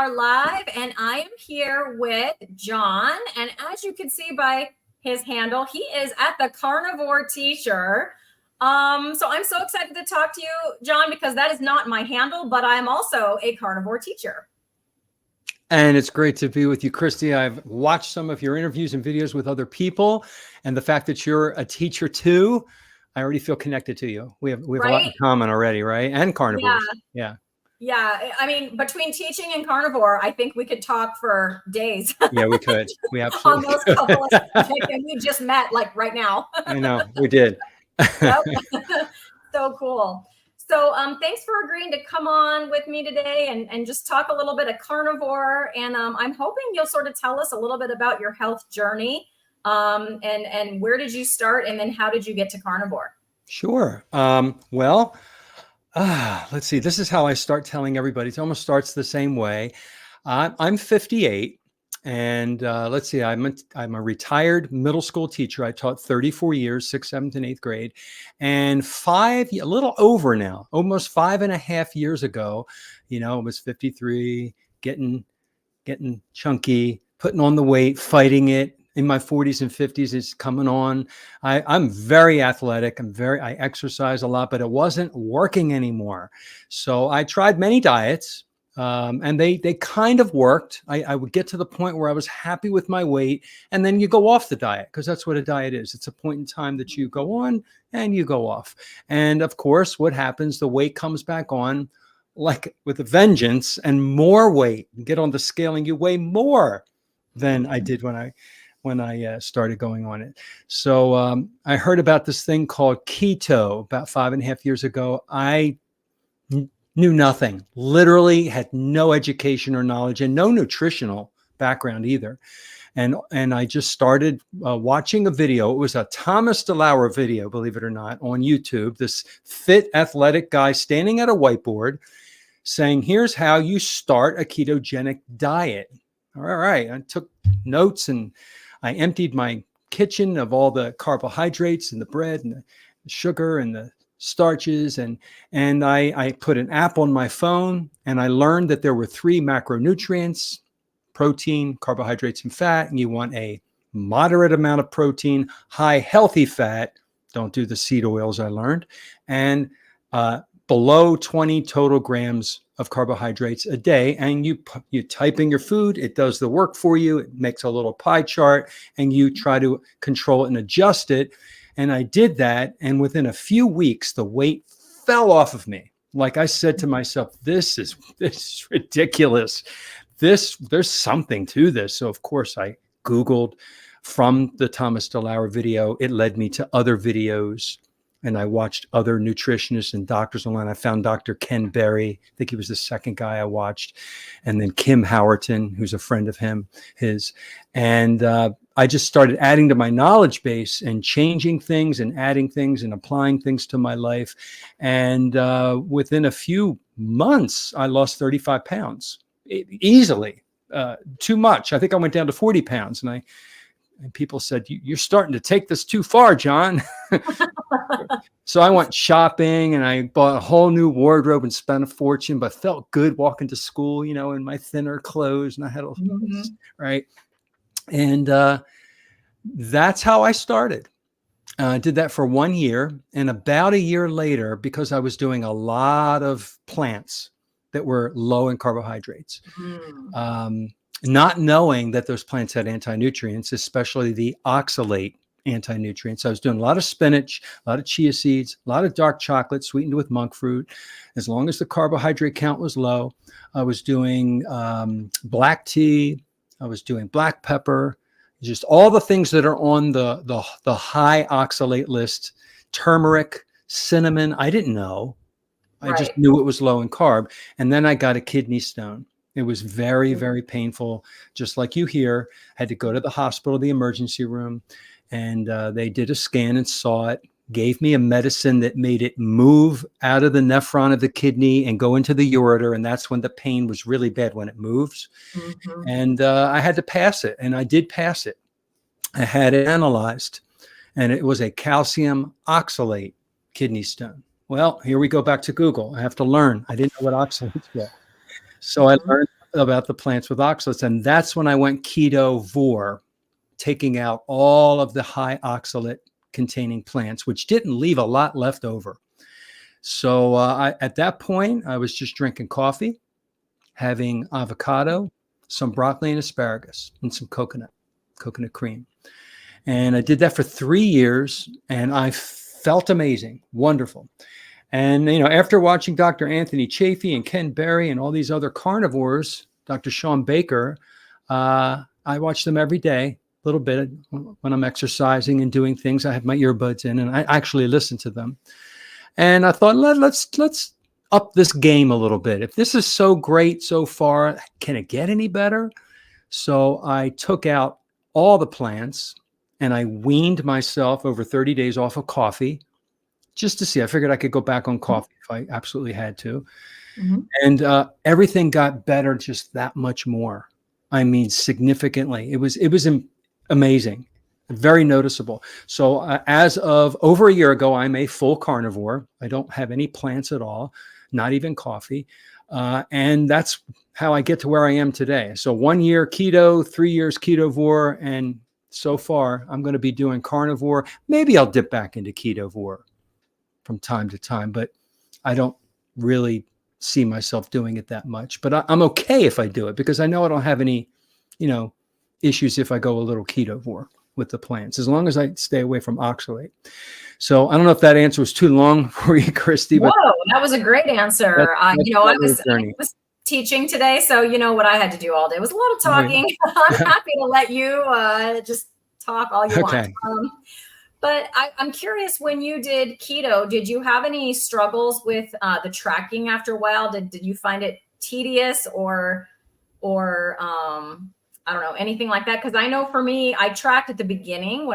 are live, and I am here with John. And as you can see by his handle, he is at the Carnivore teacher. So I'm so excited to talk to you, John, because that is not my handle, but I'm also a carnivore teacher. And it's great to be with you, Christy. I've watched some of your interviews and videos with other people, and the fact that you're a teacher too, I already feel connected to you. We have right? a lot in common already, right? And carnivores. Yeah. Yeah. I mean, between teaching and carnivore, I think we could talk for days. Yeah, we could. We absolutely on those couple of subjects, and we just met like right now. I know, we did. Yep. So cool. So thanks for agreeing to come on with me today and just talk a little bit of carnivore. And I'm hoping you'll sort of tell us a little bit about your health journey and where did you start and then how did you get to carnivore? Sure. Let's see. This is how I start telling everybody. It almost starts the same way. I'm 58. And let's see, I'm a retired middle school teacher. I taught 34 years, 6th, 7th, and 8th grade. And a little over now, almost 5.5 years ago, I was 53, getting chunky, putting on the weight, fighting it. In my 40s and 50s, it's coming on. I'm very athletic. I exercise a lot, but it wasn't working anymore. So I tried many diets. And they kind of worked. I would get to the point where I was happy with my weight, and then you go off the diet because that's what a diet is. It's a point in time that you go on and you go off. And of course, what happens? The weight comes back on like with a vengeance, and more weight. You get on the scale and you weigh more than I did when I started going on it. So I heard about this thing called keto about 5.5 years ago. I knew nothing, literally had no education or knowledge and no nutritional background either. And I just started watching a video. It was a Thomas DeLauer video, believe it or not, on YouTube. This fit athletic guy standing at a whiteboard saying, here's how you start a ketogenic diet. All right. I took notes and I emptied my kitchen of all the carbohydrates and the bread and the sugar and the starches, and I put an app on my phone, and I learned that there were 3 macronutrients: protein, carbohydrates, and fat. And you want a moderate amount of protein, high healthy fat. Don't do the seed oils, I learned, and below 20 total grams of carbohydrates a day. And you type in your food, it does the work for you. It makes a little pie chart, and you try to control it and adjust it. And I did that. And within a few weeks, the weight fell off of me. Like I said to myself, this is ridiculous. There's something to this. So of course I Googled from the Thomas DeLauer video. It led me to other videos, and I watched other nutritionists and doctors online. I found Dr. Ken Berry. I think he was the second guy I watched. And then Kim Howerton, who's a friend of his. And I just started adding to my knowledge base and changing things and adding things and applying things to my life. And within a few months, I lost 35 pounds easily. Too much. I think I went down to 40 pounds. And people said, you're starting to take this too far, John. So I went shopping and I bought a whole new wardrobe and spent a fortune, but felt good walking to school, in my thinner clothes. And I had right. And that's how I started. I did that for 1 year. And about a year later, because I was doing a lot of plants that were low in carbohydrates, not knowing that those plants had anti-nutrients, especially the oxalate anti-nutrients. I was doing a lot of spinach, a lot of chia seeds, a lot of dark chocolate sweetened with monk fruit. As long as the carbohydrate count was low, I was doing black tea. I was doing black pepper, just all the things that are on the high oxalate list. Turmeric, cinnamon, I didn't know. I just knew it was low in carb. And then I got a kidney stone. It was very, very painful. Just like you hear, had to go to the hospital, the emergency room, and they did a scan and saw it, gave me a medicine that made it move out of the nephron of the kidney and go into the ureter. And that's when the pain was really bad, when it moves. And I had to pass it, and I did pass it. I had it analyzed, and it was a calcium oxalate kidney stone. Well, here we go back to Google. I have to learn. I didn't know what oxalates were. So I learned about the plants with oxalates. And that's when I went ketovore, taking out all of the high oxalate containing plants, which didn't leave a lot left over. So at that point, I was just drinking coffee, having avocado, some broccoli and asparagus, and some coconut cream. And I did that for 3 years, and I felt amazing, wonderful. And, after watching Dr. Anthony Chafee and Ken Berry and all these other carnivores, Dr. Sean Baker, I watch them every day, a little bit when I'm exercising and doing things. I have my earbuds in, and I actually listen to them. And I thought, let's up this game a little bit. If this is so great so far, can it get any better? So I took out all the plants and I weaned myself over 30 days off of coffee just to see. I figured I could go back on coffee if I absolutely had to. Mm-hmm. And everything got better just that much more. I mean, significantly. It was amazing. Very noticeable. So as of over a year ago, I'm a full carnivore. I don't have any plants at all, not even coffee. And that's how I get to where I am today. So 1 year keto, 3 years ketovore. And so far, I'm going to be doing carnivore. Maybe I'll dip back into ketovore from time to time, but I don't really see myself doing it that much. But I'm okay if I do it because I know I don't have any, issues if I go a little ketovore with the plants, as long as I stay away from oxalate. So I don't know if that answer was too long for you, Christy. Whoa, that was a great answer. I was teaching today, so what I had to do all day was a lot of talking. I'm happy to let you just talk all you want. But I'm curious, when you did keto, did you have any struggles with the tracking after a while? Did you find it tedious or I don't know, anything like that? Because I know for me, I tracked at the beginning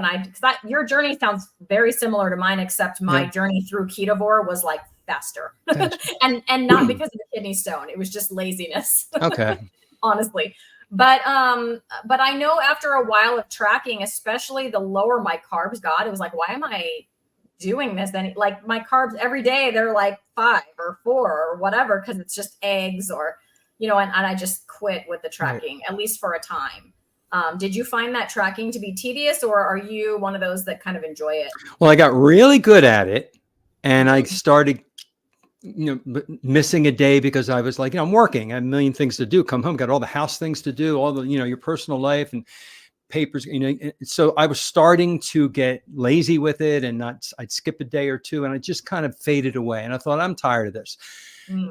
your journey sounds very similar to mine, except my journey through ketovore was like faster. Gotcha. and not because of the kidney stone. It was just laziness. Okay. Honestly. But I know after a while of tracking, especially the lower my carbs got, it was like, why am I doing this? And like my carbs every day, they're like 5 or 4 or whatever, because it's just eggs or and I just quit with the tracking, at least for a time. Did you find that tracking to be tedious, or are you one of those that kind of enjoy it? Well, I got really good at it, and I started, missing a day because I was like, I'm working. I had a million things to do. Come home, got all the house things to do, all the, your personal life and papers, So I was starting to get lazy with it, and I'd skip a day or two, and I just kind of faded away. And I thought, I'm tired of this.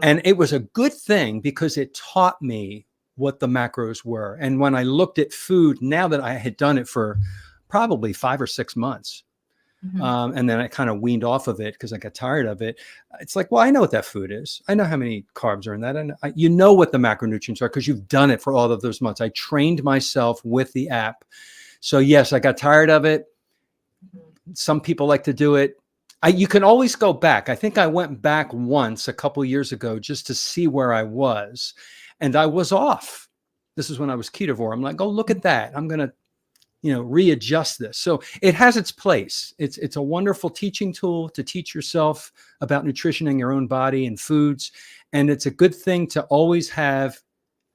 And it was a good thing because it taught me what the macros were. And when I looked at food, now that I had done it for probably 5 or 6 months, and then I kind of weaned off of it because I got tired of it. It's like, well, I know what that food is. I know how many carbs are in that. And you know what the macronutrients are because you've done it for all of those months. I trained myself with the app. So yes, I got tired of it. Some people like to do it. You can always go back. I think I went back once a couple years ago just to see where I was, and I was off. This is when I was ketovore. I'm like, oh, look at that. I'm going to, readjust this. So it has its place. It's a wonderful teaching tool to teach yourself about nutrition in your own body and foods. And it's a good thing to always have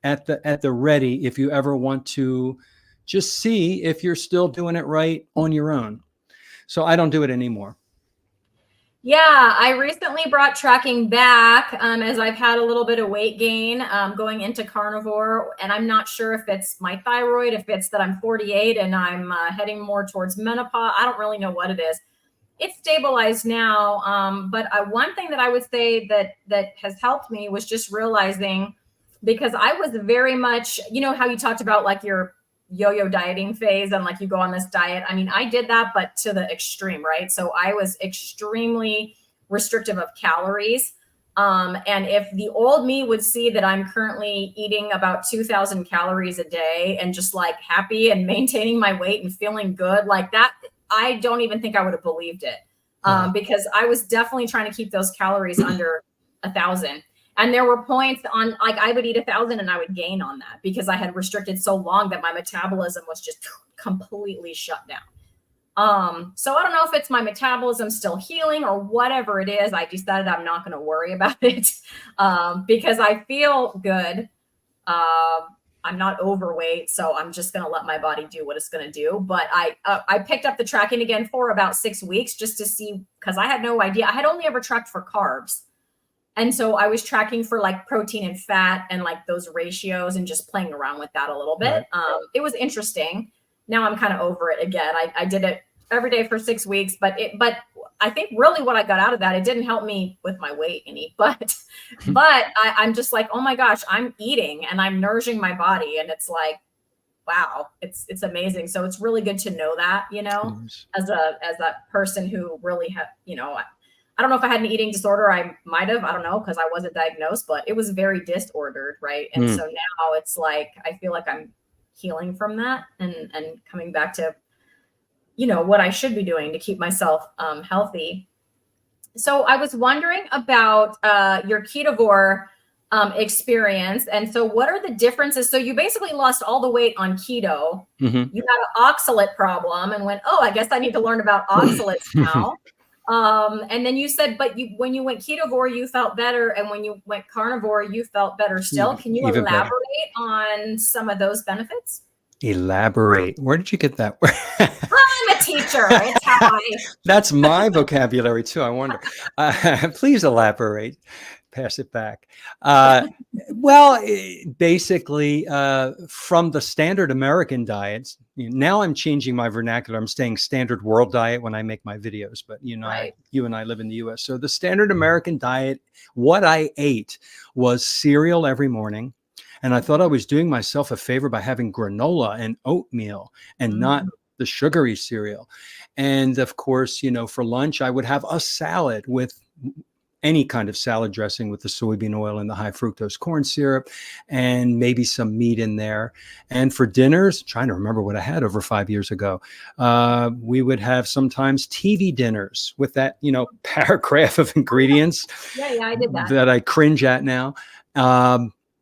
at the ready if you ever want to just see if you're still doing it right on your own. So I don't do it anymore. Yeah, I recently brought tracking back as I've had a little bit of weight gain going into carnivore. And I'm not sure if it's my thyroid, if it's that I'm 48 and I'm heading more towards menopause. I don't really know what it is. It's stabilized now. But one thing that I would say that has helped me was just realizing, because I was very much, how you talked about like your yo-yo dieting phase and like you go on this diet. I mean, I did that, but to the extreme, right? So I was extremely restrictive of calories. And if the old me would see that I'm currently eating about 2,000 calories a day and just like happy and maintaining my weight and feeling good like that, I don't even think I would have believed it. Because I was definitely trying to keep those calories under 1,000. And there were points on like I would eat 1,000 and I would gain on that because I had restricted so long that my metabolism was just completely shut down. So I don't know if it's my metabolism still healing or whatever it is. I decided I'm not going to worry about it because I feel good. I'm not overweight, so I'm just going to let my body do what it's going to do. But I picked up the tracking again for about 6 weeks just to see, because I had no idea. I had only ever tracked for carbs. And so I was tracking for like protein and fat and like those ratios and just playing around with that a little bit. Right. It was interesting. Now I'm kind of over it again. I did it every day for 6 weeks, but I think really what I got out of that, it didn't help me with my weight any, but I'm just like, oh my gosh, I'm eating and I'm nourishing my body. And it's like, wow, it's amazing. So it's really good to know that, as a person who really had, I don't know if I had an eating disorder. I might have, I don't know, because I wasn't diagnosed, but it was very disordered. Right. And so now it's like, I feel like I'm healing from that and coming back to, what I should be doing to keep myself healthy. So I was wondering about your ketovore experience. And so what are the differences? So you basically lost all the weight on keto. Mm-hmm. You had an oxalate problem and went, oh, I guess I need to learn about oxalates now. And then you said, but when you went ketovore, you felt better. And when you went carnivore, you felt better still. Can you elaborate on some of those benefits? Elaborate. Where did you get that word? I'm a teacher. It's how That's my too. I wonder. Please elaborate. Pass it back. Well, basically, from the standard American diets, now I'm changing my vernacular. I'm saying standard world diet when I make my videos, but Right. you and I live in the US. So the standard American diet, what I ate was cereal every morning. And I thought I was doing myself a favor by having granola and oatmeal and not the sugary cereal. And of course, for lunch, I would have a salad with any kind of salad dressing with the soybean oil and the high fructose corn syrup and maybe some meat in there. And for dinners, trying to remember what I had over 5 years ago, we would have sometimes TV dinners with that, paragraph of ingredients Yeah, I did that I cringe at now.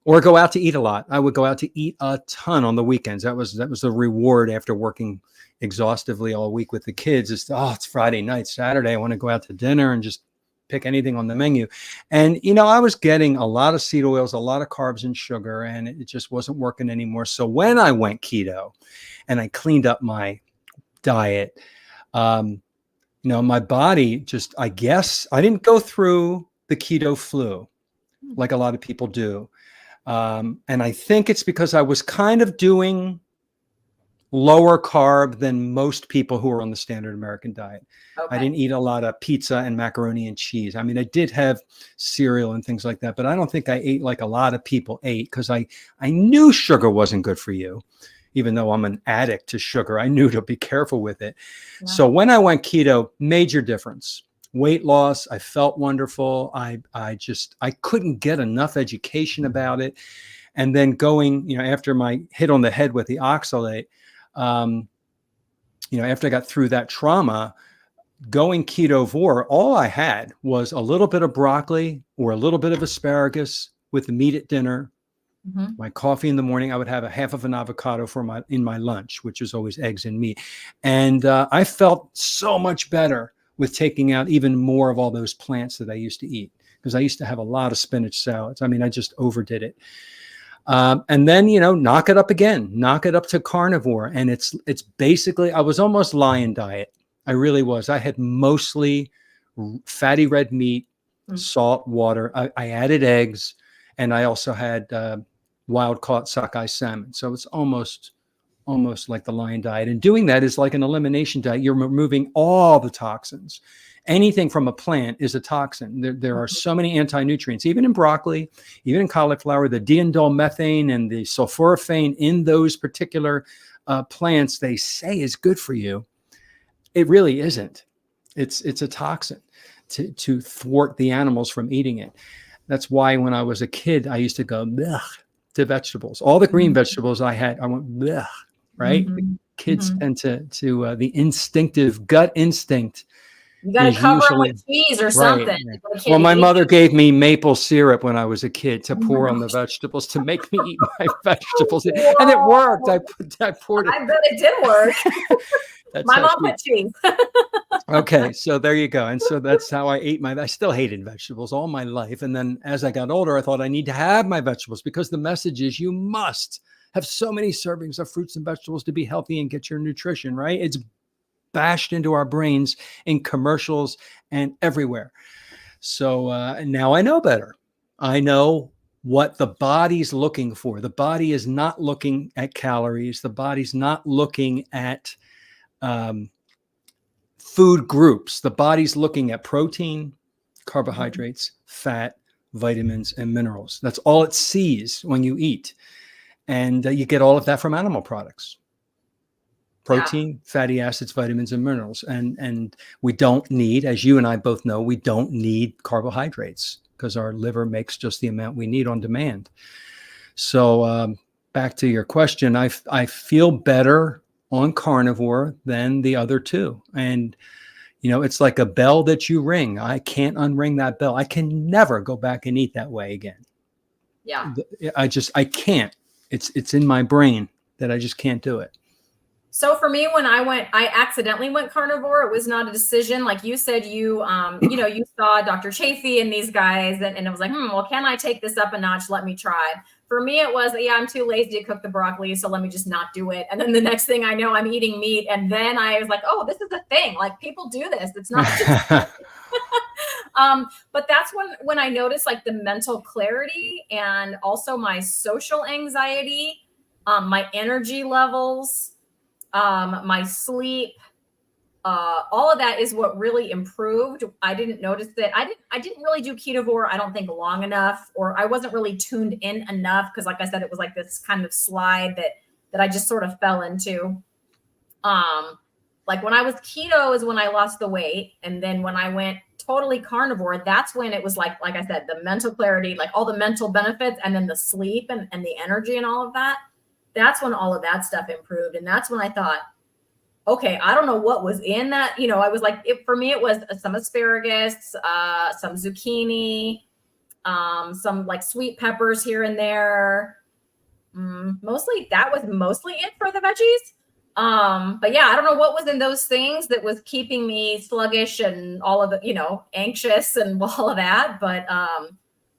Or go out to eat a lot. I would go out to eat a ton on the weekends. That was the reward after working exhaustively all week with the kids. It's Friday night, Saturday. I want to go out to dinner and just pick anything on the menu. And, I was getting a lot of seed oils, a lot of carbs and sugar, and it just wasn't working anymore. So when I went keto and I cleaned up my diet, my body just, I guess I didn't go through the keto flu like a lot of people do. And I think it's because I was kind of doing lower carb than most people who are on the standard American diet. Okay. I didn't eat a lot of pizza and macaroni and cheese. I mean, I did have cereal and things like that, but I don't think I ate like a lot of people ate because I knew sugar wasn't good for you. Even though I'm an addict to sugar, I knew to be careful with it. Yeah. So when I went keto, major difference. Weight loss, I felt wonderful. I couldn't get enough education about it. And then going, after my hit on the head with the oxalate, after I got through that trauma, going ketovore, all I had was a little bit of broccoli or a little bit of asparagus with the meat at dinner. Mm-hmm. My coffee in the morning, I would have a half of an avocado in my lunch, which is always eggs and meat. And I felt so much better with taking out even more of all those plants that I used to eat, because I used to have a lot of spinach salads. I mean, I just overdid it. And then, knock it up again, knock it up to carnivore. And it's basically, I was almost lion diet. I really was. I had mostly fatty red meat, salt, water. I added eggs, and I also had wild caught sockeye salmon. So it's almost like the lion diet. And doing that is like an elimination diet. You're removing all the toxins. Anything from a plant is a toxin. There are so many anti-nutrients, even in broccoli, even in cauliflower, the diindolylmethane and the sulforaphane in those particular plants they say is good for you. It really isn't. It's a toxin to thwart the animals from eating it. That's why when I was a kid, I used to go blech to vegetables. All the green vegetables I had, I went blech. Right? Mm-hmm. Kids tend to the instinctive gut instinct. You got to cover them with cheese or something. Right. Well, my mother gave me maple syrup when I was a kid to pour on the vegetables to make me eat my vegetables. Whoa. And it worked. I poured it. I bet it did work. My mom put cheese. Okay, so there you go. And so that's how I still hated vegetables all my life. And then as I got older, I thought I need to have my vegetables because the message is you must have so many servings of fruits and vegetables to be healthy and get your nutrition, right? It's bashed into our brains in commercials and everywhere. So now I know better. I know what the body's looking for. The body is not looking at calories. The body's not looking at um, food groups. The body's looking at protein, carbohydrates, fat, vitamins, and minerals. That's all it sees when you eat. And you get all of that from animal products. Yeah. Protein, fatty acids, vitamins, and minerals. And we don't need, as you and I both know, we don't need carbohydrates because our liver makes just the amount we need on demand. So back to your question, I feel better on carnivore than the other two. And, you know, it's like a bell that you ring. I can't unring that bell. I can never go back and eat that way again. Yeah. I can't. It's in my brain that I just can't do it. So for me, when I accidentally went carnivore. It was not a decision. Like you said, you saw Dr. Chafee and these guys, and it was like, well, can I take this up a notch? Let me try. For me, it was, I'm too lazy to cook the broccoli, so let me just not do it. And then the next thing I know, I'm eating meat. And then I was like, oh, this is a thing. Like people do this. It's not just but that's when I noticed like the mental clarity and also my social anxiety, my energy levels, my sleep, all of that is what really improved. I didn't notice that. I didn't really do ketovore, I don't think, long enough, or I wasn't really tuned in enough. Cause like I said, it was like this kind of slide that I just sort of fell into. Like when I was keto is when I lost the weight. And then when I went totally carnivore, that's when it was like I said, the mental clarity, like all the mental benefits, and then the sleep and the energy and all of that. That's when all of that stuff improved. And that's when I thought, okay, I don't know what was in that. I was like, for me, it was some asparagus, some zucchini, some like sweet peppers here and there. That was mostly it for the veggies. But yeah, I don't know what was in those things that was keeping me sluggish and all of the, anxious and all of that. But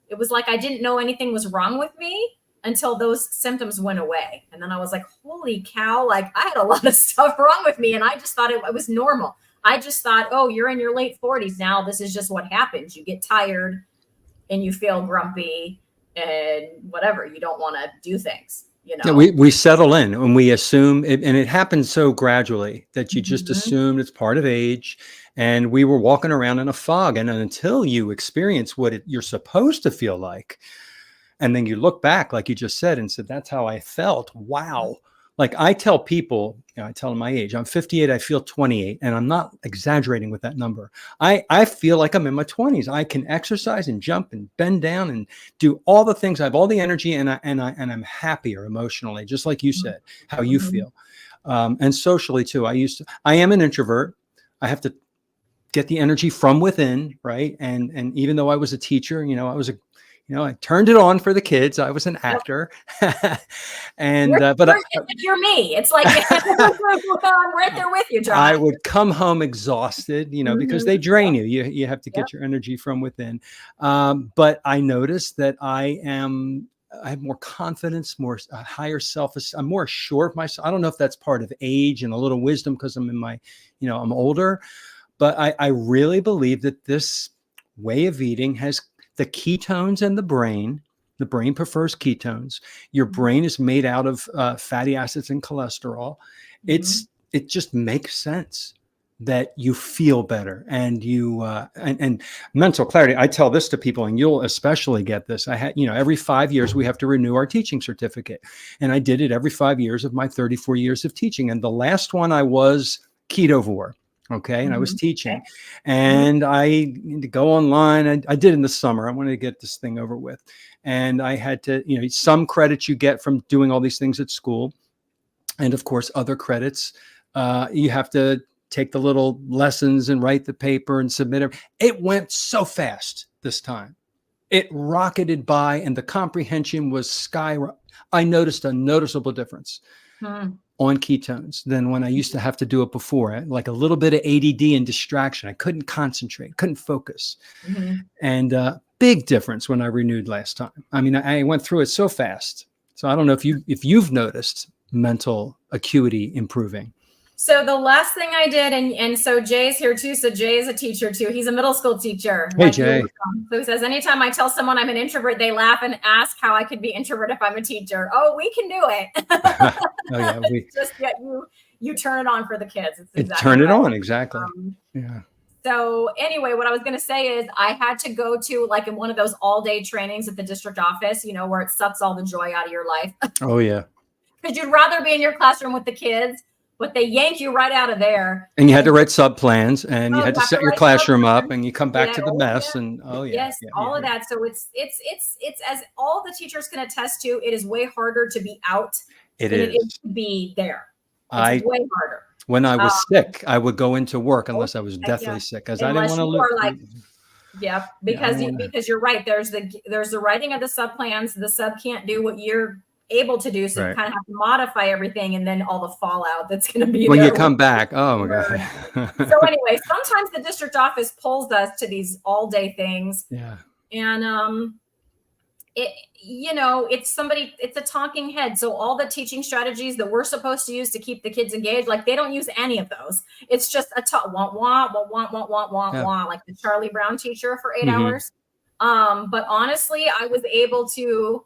it was like I didn't know anything was wrong with me until those symptoms went away. And then I was like, holy cow, like I had a lot of stuff wrong with me. And I just thought it was normal. I just thought, oh, you're in your late 40s now. This is just what happens. You get tired and you feel grumpy and whatever. You don't want to do things. Yeah, we settle in and we assume it, and it happens so gradually that you just assume it's part of age. And we were walking around in a fog. And until you experience what you're supposed to feel like, and then you look back, like you just said, and said, that's how I felt. Wow. Like I tell people, I tell them my age, I'm 58, I feel 28. And I'm not exaggerating with that number. I feel like I'm in my 20s. I can exercise and jump and bend down and do all the things. I have all the energy and I'm happier emotionally, just like you said, how you feel. And socially too. I am an introvert. I have to get the energy from within. Right. And even though I was a teacher, I turned it on for the kids. I was an actor. And you're me. It's like I'm right there with you, John. I would come home exhausted, because they drain you. You have to get your energy from within. But I noticed that I have more confidence, more higher self-esteem. I'm more sure of myself. I don't know if that's part of age and a little wisdom because I'm in my, I'm older, but I really believe that this way of eating has the ketones in the brain. The brain prefers ketones. Your brain is made out of fatty acids and cholesterol. It just makes sense that you feel better and you and mental clarity. I tell this to people, and you'll especially get this. I had, every 5 years we have to renew our teaching certificate, and I did it every 5 years of my 34 years of teaching. And the last one I was ketovore. Okay. And I was teaching and I need to go online. I did in the summer. I wanted to get this thing over with. And I had to, some credits you get from doing all these things at school. And of course, other credits, you have to take the little lessons and write the paper and submit it. It went so fast this time. It rocketed by and the comprehension was skyrocketing. I noticed a noticeable difference on ketones than when I used to have to do it before. Like a little bit of ADD and distraction. I couldn't concentrate, couldn't focus. Mhm. And big difference when I renewed last time. I mean, I went through it so fast. So I don't know if you've noticed mental acuity improving. So the last thing I did, and so Jay's here too. So Jay is a teacher too. He's a middle school teacher. Hey, Jay. So he says, anytime I tell someone I'm an introvert, they laugh and ask how I could be introvert if I'm a teacher. Oh, we can do it. Oh yeah, Just get you turn it on for the kids. It's exactly turn it right. on, exactly. Yeah. So anyway, what I was going to say is I had to go to like in one of those all-day trainings at the district office, you know, where it sucks all the joy out of your life. Oh yeah. Because you'd rather be in your classroom with the kids, but they yank you right out of there. And you had to write sub plans, and you had to set your classroom up, and you come back to the mess, and yes, all of that. So it's as all the teachers can attest to. It is way harder to be out than it is to be there. It's way harder. When I was sick, I would go into work unless I was deathly sick, because I didn't want to live. Because you're right. There's the writing of the sub plans. The sub can't do what you're able to do, so you kind of have to modify everything, and then all the fallout that's going to be when there you come back. Oh my god. So anyway, sometimes the district office pulls us to these all-day things. Yeah. And it's a talking head. So all the teaching strategies that we're supposed to use to keep the kids engaged, like they don't use any of those. It's just a wah, like the Charlie Brown teacher for 8 hours. But honestly, I was able to,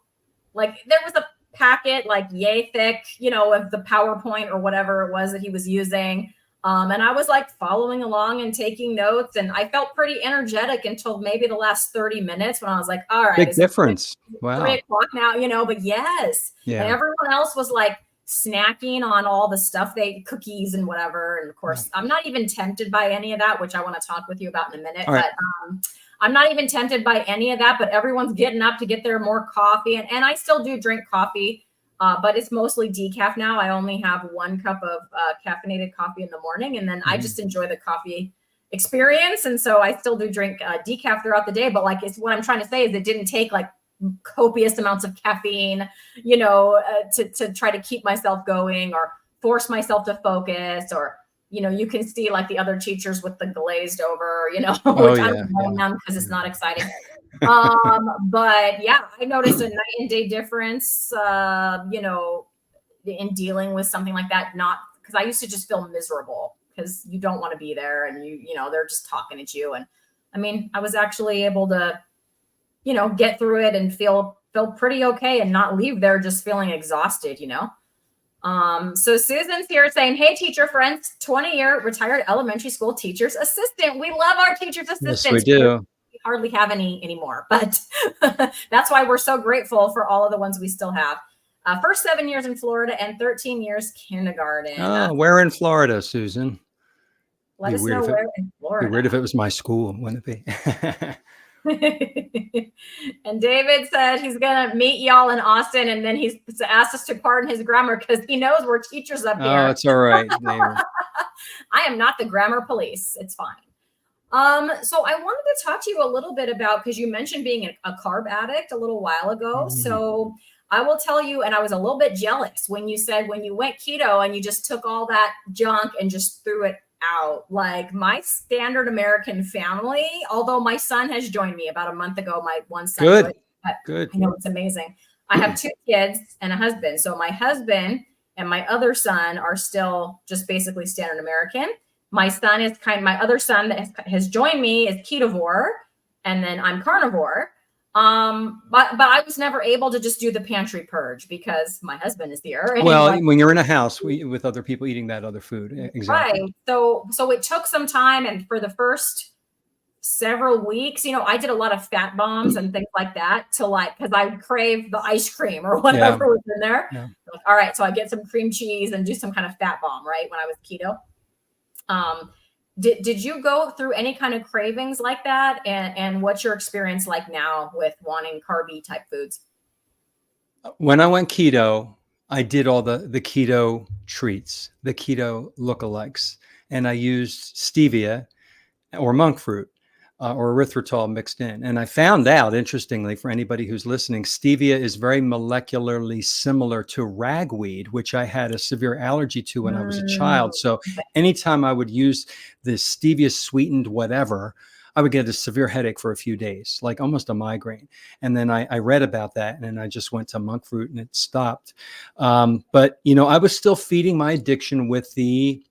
like, there was a packet like yay thick, of the PowerPoint or whatever it was that he was using. And I was like following along and taking notes, and I felt pretty energetic until maybe the last 30 minutes when I was like, all right, big difference. Wow. 3 o'clock now, but yes. Yeah. And everyone else was like snacking on all the stuff cookies and whatever. And of course, I'm not even tempted by any of that, which I want to talk with you about in a minute. But I'm not even tempted by any of that, but everyone's getting up to get their more coffee. And I still do drink coffee, but it's mostly decaf now. I only have 1 cup of caffeinated coffee in the morning, and then I just enjoy the coffee experience. And so I still do drink decaf throughout the day. But like, what I'm trying to say is it didn't take like copious amounts of caffeine, to try to keep myself going or force myself to focus, or you can see like the other teachers with the glazed over, which I don't blame them because it's not exciting. But yeah, I noticed a night and day difference, in dealing with something like that. Not because I used to just feel miserable because you don't want to be there, and they're just talking at you. And I mean, I was actually able to, get through it and feel pretty okay and not leave there just feeling exhausted, So Susan's here saying, hey, teacher friends, 20-year retired elementary school teacher's assistant. We love our teacher's assistants. Yes, we do. We hardly have any anymore, but that's why we're so grateful for all of the ones we still have. First 7 years in Florida and 13 years kindergarten. Oh, where in Florida, Susan? Let us know where in Florida. Be weird if it was my school, wouldn't it be? And David said he's going to meet y'all in Austin, and then he's asked us to pardon his grammar because he knows we're teachers up here. Oh, it's all right. I am not the grammar police. It's fine. So I wanted to talk to you a little bit about, because you mentioned being a carb addict a little while ago. So I will tell you, and I was a little bit jealous when you said when you went keto and you just took all that junk and just threw it out. Like my standard American family, although my son has joined me about a month ago, my one son. Good. I know, it's amazing. I have 2 kids and a husband. So my husband and my other son are still just basically standard American. My other son that has joined me is Carnivore, and then I'm Carnivore. But I was never able to just do the pantry purge because my husband is here. Well, when you're in a house with other people eating that other food. Exactly. Right. So it took some time. And for the first several weeks, I did a lot of fat bombs and things like that because I would crave the ice cream or whatever was in there. Yeah. Like, all right. So I get some cream cheese and do some kind of fat bomb, right? When I was keto. Did you go through any kind of cravings like that? And what's your experience like now with wanting carby type foods? When I went keto, I did all the keto treats, the keto lookalikes, and I used stevia or monk fruit. or erythritol mixed in. And I found out, interestingly, for anybody who's listening, stevia is very molecularly similar to ragweed, which I had a severe allergy to when I was a child. So anytime I would use this stevia sweetened whatever, I would get a severe headache for a few days, like almost a migraine. And then I read about that, and then I just went to monk fruit and it stopped. But, I was still feeding my addiction with the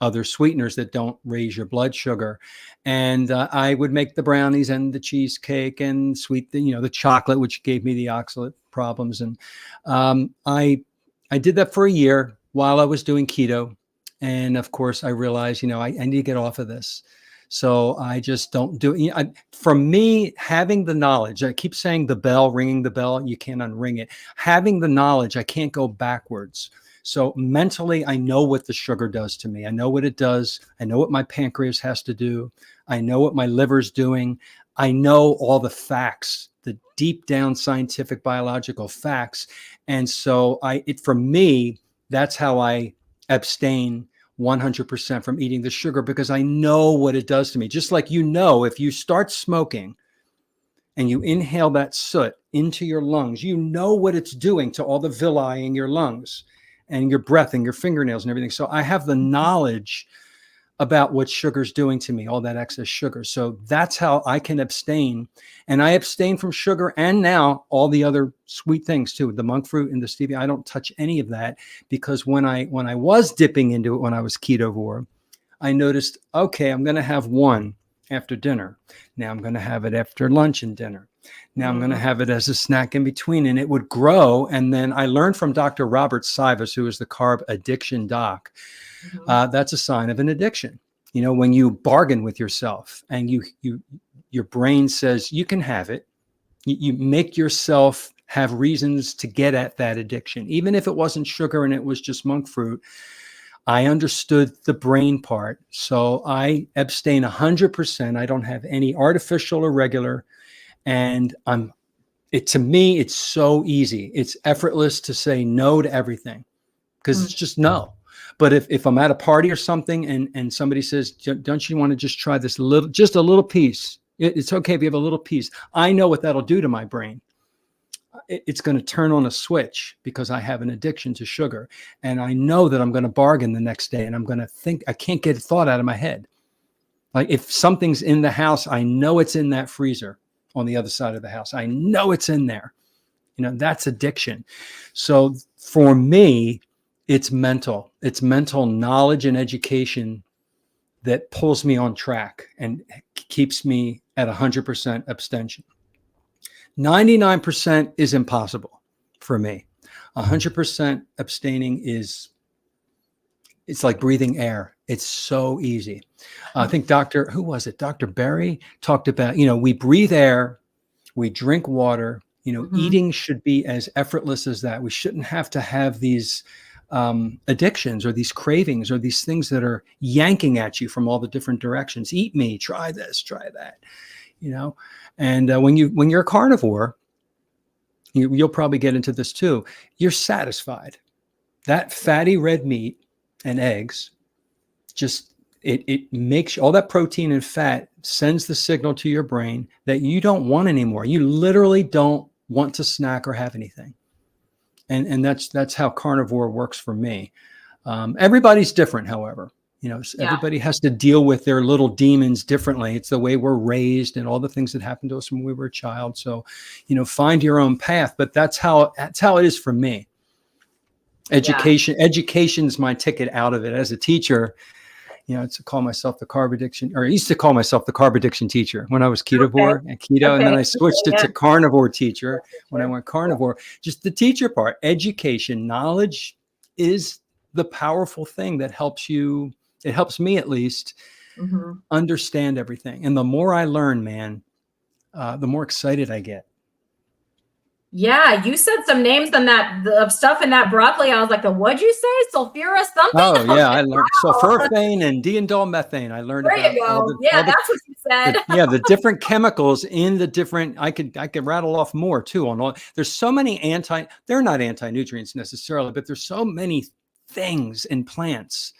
other sweeteners that don't raise your blood sugar. And I would make the brownies and the cheesecake and the chocolate, which gave me the oxalate problems. And I did that for a year while I was doing keto. And of course, I realized, I need to get off of this. So I just don't do it. For me, having the knowledge, I keep saying ringing the bell, you can't unring it. Having the knowledge, I can't go backwards. So mentally, I know what the sugar does to me. I know what it does. I know what my pancreas has to do. I know what my liver's doing. I know all the facts, the deep down scientific biological facts. And so for me, that's how I abstain 100% from eating the sugar, because I know what it does to me. Just like, if you start smoking and you inhale that soot into your lungs, you know what it's doing to all the villi in your lungs and your breath and your fingernails and everything. So I have the knowledge about what sugar's doing to me, all that excess sugar. So that's how I can abstain. And I abstain from sugar, and now all the other sweet things too, the monk fruit and the stevia. I don't touch any of that, because when I was dipping into it when I was ketovore, I noticed, okay, I'm going to have one after dinner. Now I'm going to have it after lunch and dinner. Now I'm going to have it as a snack in between, and it would grow. And then I learned from Dr. Robert Sivas, who is the carb addiction doc. That's a sign of an addiction. When you bargain with yourself and your brain says you can have it, you make yourself have reasons to get at that addiction, even if it wasn't sugar and it was just monk fruit. I understood the brain part, so I abstain 100%. I don't have any artificial or regular. And to me, it's so easy. It's effortless to say no to everything, because it's just no. But if I'm at a party or something and somebody says, don't you want to just try this just a little piece? It's okay if you have a little piece. I know what that'll do to my brain. It's going to turn on a switch, because I have an addiction to sugar. And I know that I'm going to bargain the next day, and I'm going to think, I can't get a thought out of my head. Like, if something's in the house, I know it's in that freezer on the other side of the house. I know it's in there. That's addiction. So for me, it's mental knowledge and education that pulls me on track and keeps me at 100% abstention. 99% is impossible for me. 100% abstaining it's like breathing air. It's so easy. I think Dr. Berry talked about, we breathe air, we drink water, eating should be as effortless as that. We shouldn't have to have these addictions or these cravings or these things that are yanking at you from all the different directions. Eat me, try this, try that, And when you're a carnivore, you'll probably get into this too. You're satisfied. That fatty red meat and eggs, just it makes all that protein and fat, sends the signal to your brain that you don't want anymore. You literally don't want to snack or have anything. And that's how carnivore works for me. Everybody's different, however. Everybody has to deal with their little demons differently. It's the way we're raised and all the things that happened to us when we were a child. So, find your own path. But that's how it is for me. Education's my ticket out of it. As a teacher, to call myself the carb addiction, or I used to call myself the carb addiction teacher when I was ketovore and keto. And then I switched it to carnivore teacher when I went carnivore. Just the teacher part. Education, knowledge is the powerful thing that helps you. It helps me, at least, understand everything. And the more I learn, man, the more excited I get. Yeah, you said some names of stuff in that broccoli. I was like, what'd you say? Sulfurous something? Oh yeah, I learned sulforaphane and diindolylmethane. I learned there about you go. That's what you said. The different chemicals in the different. I could rattle off more too. There's so many they're not anti-nutrients necessarily, but there's so many things in plants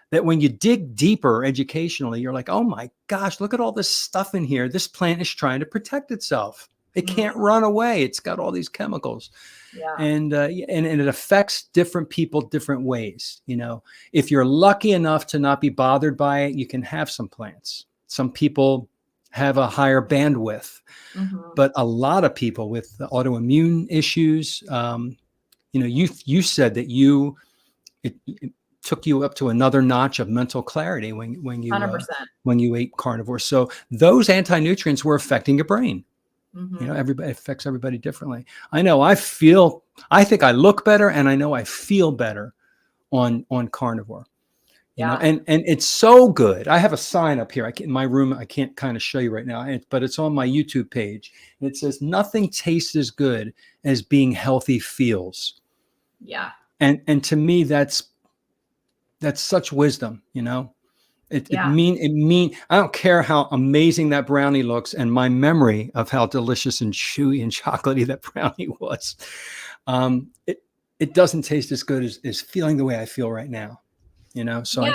that when you dig deeper educationally, you're like, oh my gosh, look at all this stuff in here. This plant is trying to protect itself. It can't run away. It's got all these chemicals. Yeah. And it affects different people different ways. If you're lucky enough to not be bothered by it, you can have some plants. Some people have a higher bandwidth, but a lot of people with autoimmune issues, you said that it took you up to another notch of mental clarity when you 100%. When you ate carnivore. So those anti-nutrients were affecting your brain. Everybody affects everybody differently. I know I think I look better, and I know I feel better on carnivore. And it's so good. I have a sign up here in my room. I can't kind of show you right now, but it's on my YouTube page. And it says, "Nothing tastes as good as being healthy feels." Yeah. And to me, that's such wisdom. It mean I don't care how amazing that brownie looks, and my memory of how delicious and chewy and chocolatey that brownie was. It doesn't taste as good as feeling the way I feel right now. So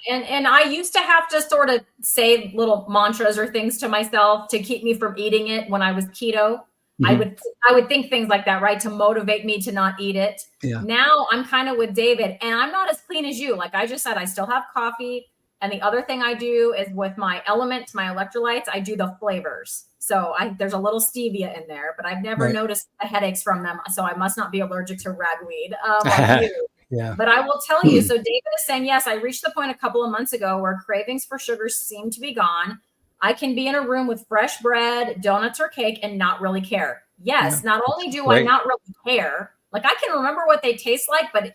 and I used to have to sort of say little mantras or things to myself to keep me from eating it when I was keto. I would think things like that, right, to motivate me to not eat it. Yeah. Now I'm kind of with David, and I'm not as clean as you. Like I just said, I still have coffee. And the other thing I do is with my elements, my electrolytes, I do the flavors. So there's a little stevia in there, but I've never noticed the headaches from them. So I must not be allergic to ragweed like you. Yeah. But I will tell you, so David is saying, yes, I reached the point a couple of months ago where cravings for sugar seem to be gone. I can be in a room with fresh bread, donuts, or cake and not really care. Yes, not only do I not really care, like I can remember what they taste like, but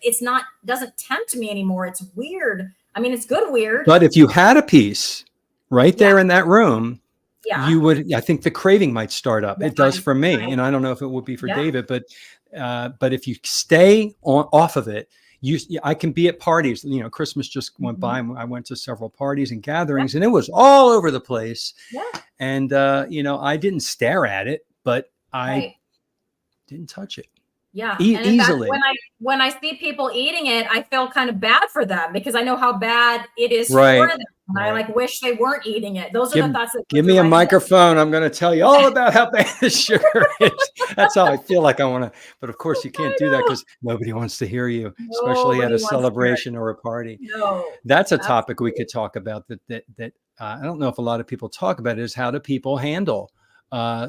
doesn't tempt me anymore. It's weird. I mean, it's good weird. But if you had a piece right there in that room, you would, I think the craving might start up. It does for me. And I don't know if it would be for David, but if you stay off of it, I can be at parties. Christmas just went by, and I went to several parties and gatherings, and it was all over the place. Yeah. And I didn't stare at it, but I didn't touch it. Yeah. And easily. When I see people eating it, I feel kind of bad for them because I know how bad it is for them. And I wish they weren't eating it. Those are the thoughts that give me a microphone. I'm going to tell you all about how bad the sugar is. That's how I feel like I want to. But of course, you can't do that because nobody wants to hear you, especially at a celebration or a party. No, that's a topic we could talk about that I don't know if a lot of people talk about, is how do people handle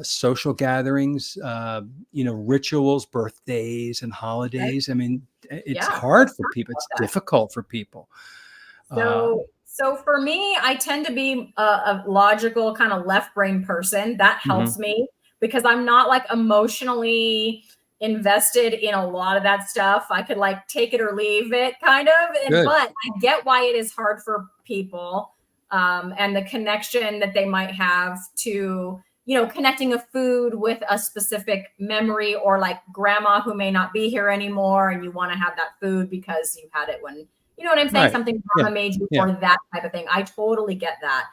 social gatherings, rituals, birthdays and holidays. I mean, it's hard for people. It's difficult for people. So for me, I tend to be a logical kind of left brain person. That helps me because I'm not like emotionally invested in a lot of that stuff. I could like take it or leave it kind of. But I get why it is hard for people and the connection that they might have to, connecting a food with a specific memory, or like grandma who may not be here anymore and you want to have that food because you had it when, you know what I'm saying? Right. Something grandma made you or that type of thing. I totally get that.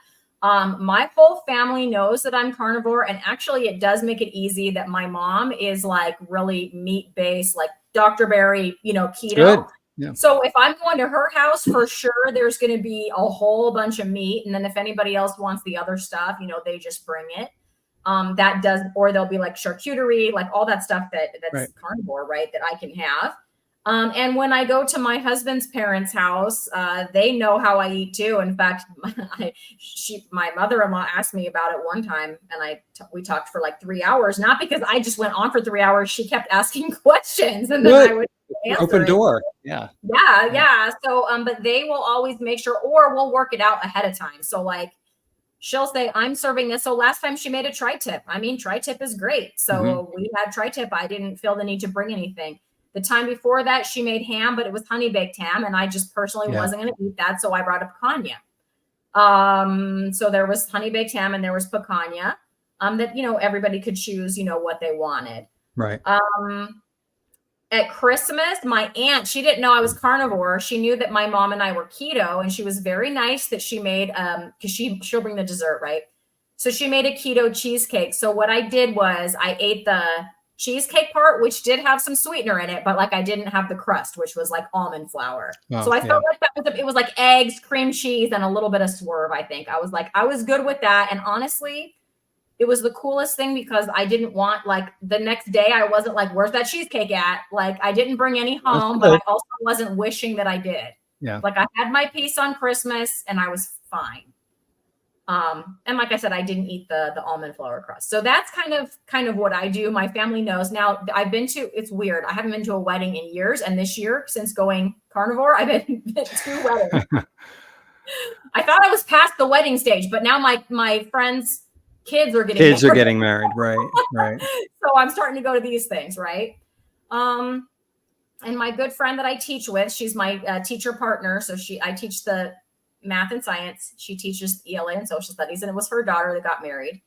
My whole family knows that I'm carnivore, and actually it does make it easy that my mom is like really meat-based, like Dr. Berry, keto. Good. Yeah. So if I'm going to her house, for sure, there's going to be a whole bunch of meat. And then if anybody else wants the other stuff, they just bring it. Or there'll be like charcuterie, like all that stuff that's carnivore, right? That I can have. And when I go to my husband's parents' house, they know how I eat too. In fact, my mother-in-law asked me about it one time, and we talked for like 3 hours, not because I just went on for 3 hours. She kept asking questions, and then I would answer open it. Door. Yeah. So, but they will always make sure, or we'll work it out ahead of time. So like, she'll say, I'm serving this. So last time she made a tri-tip. I mean, tri-tip is great. So we had tri-tip. I didn't feel the need to bring anything. The time before that, she made ham, but it was honey baked ham. And I just personally wasn't going to eat that. So I brought a picanha. So there was honey baked ham and there was picanha that, everybody could choose, what they wanted. Right. At Christmas, my aunt, she didn't know I was carnivore. She knew that my mom and I were keto, and she was very nice that she made, because she'll bring the dessert, right? So she made a keto cheesecake. So what I did was I ate the cheesecake part, which did have some sweetener in it, but like I didn't have the crust, which was like almond flour. Oh, So I yeah. felt like it was like eggs, cream cheese, and a little bit of swerve. I think I was good with that. And honestly, it was the coolest thing because I didn't want like the next day. I wasn't like, where's that cheesecake at? Like I didn't bring any That's home, but I good. also wasn't wishing that I did. Yeah. Like I had my piece on Christmas and I was fine. And like I said, I didn't eat the almond flour crust. So that's kind of what I do. My family knows. Now it's weird. I haven't been to a wedding in years. And this year, since going carnivore, I've been to 2 weddings. I thought I was past the wedding stage, but now my friends' kids are getting married. Right. Right. So I'm starting to go to these things, right? And my good friend that I teach with, she's my teacher partner. So I teach the math and science. She teaches ELA and social studies, and it was her daughter that got married.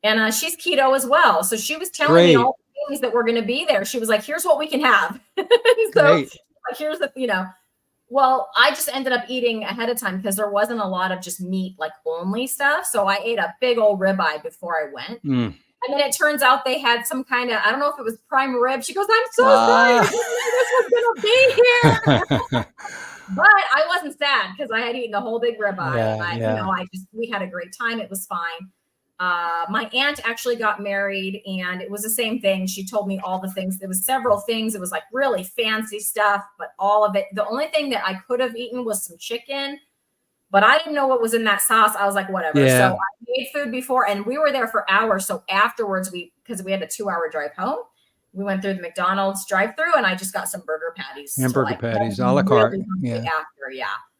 And she's keto as well. So she was telling me all the things that were going to be there. She was like, here's what we can have. So like, here's the, well, I just ended up eating ahead of time because there wasn't a lot of just meat, like only stuff. So I ate a big old ribeye before I went. And then it turns out they had some kind of, I don't know if it was prime rib. She goes, I'm so sorry. This was going to be here. But I wasn't sad because I had eaten a whole big ribeye. We had a great time. It was fine. My aunt actually got married and it was the same thing. She told me all the things. There was several things. It was like really fancy stuff, but all of it. The only thing that I could have eaten was some chicken, but I didn't know what was in that sauce. I was like, whatever. Yeah. So I made food before and we were there for hours. So afterwards, because we had a 2-hour drive home, we went through the McDonald's drive-through and I just got some burger patties. Hamburger patties, a la carte. Yeah.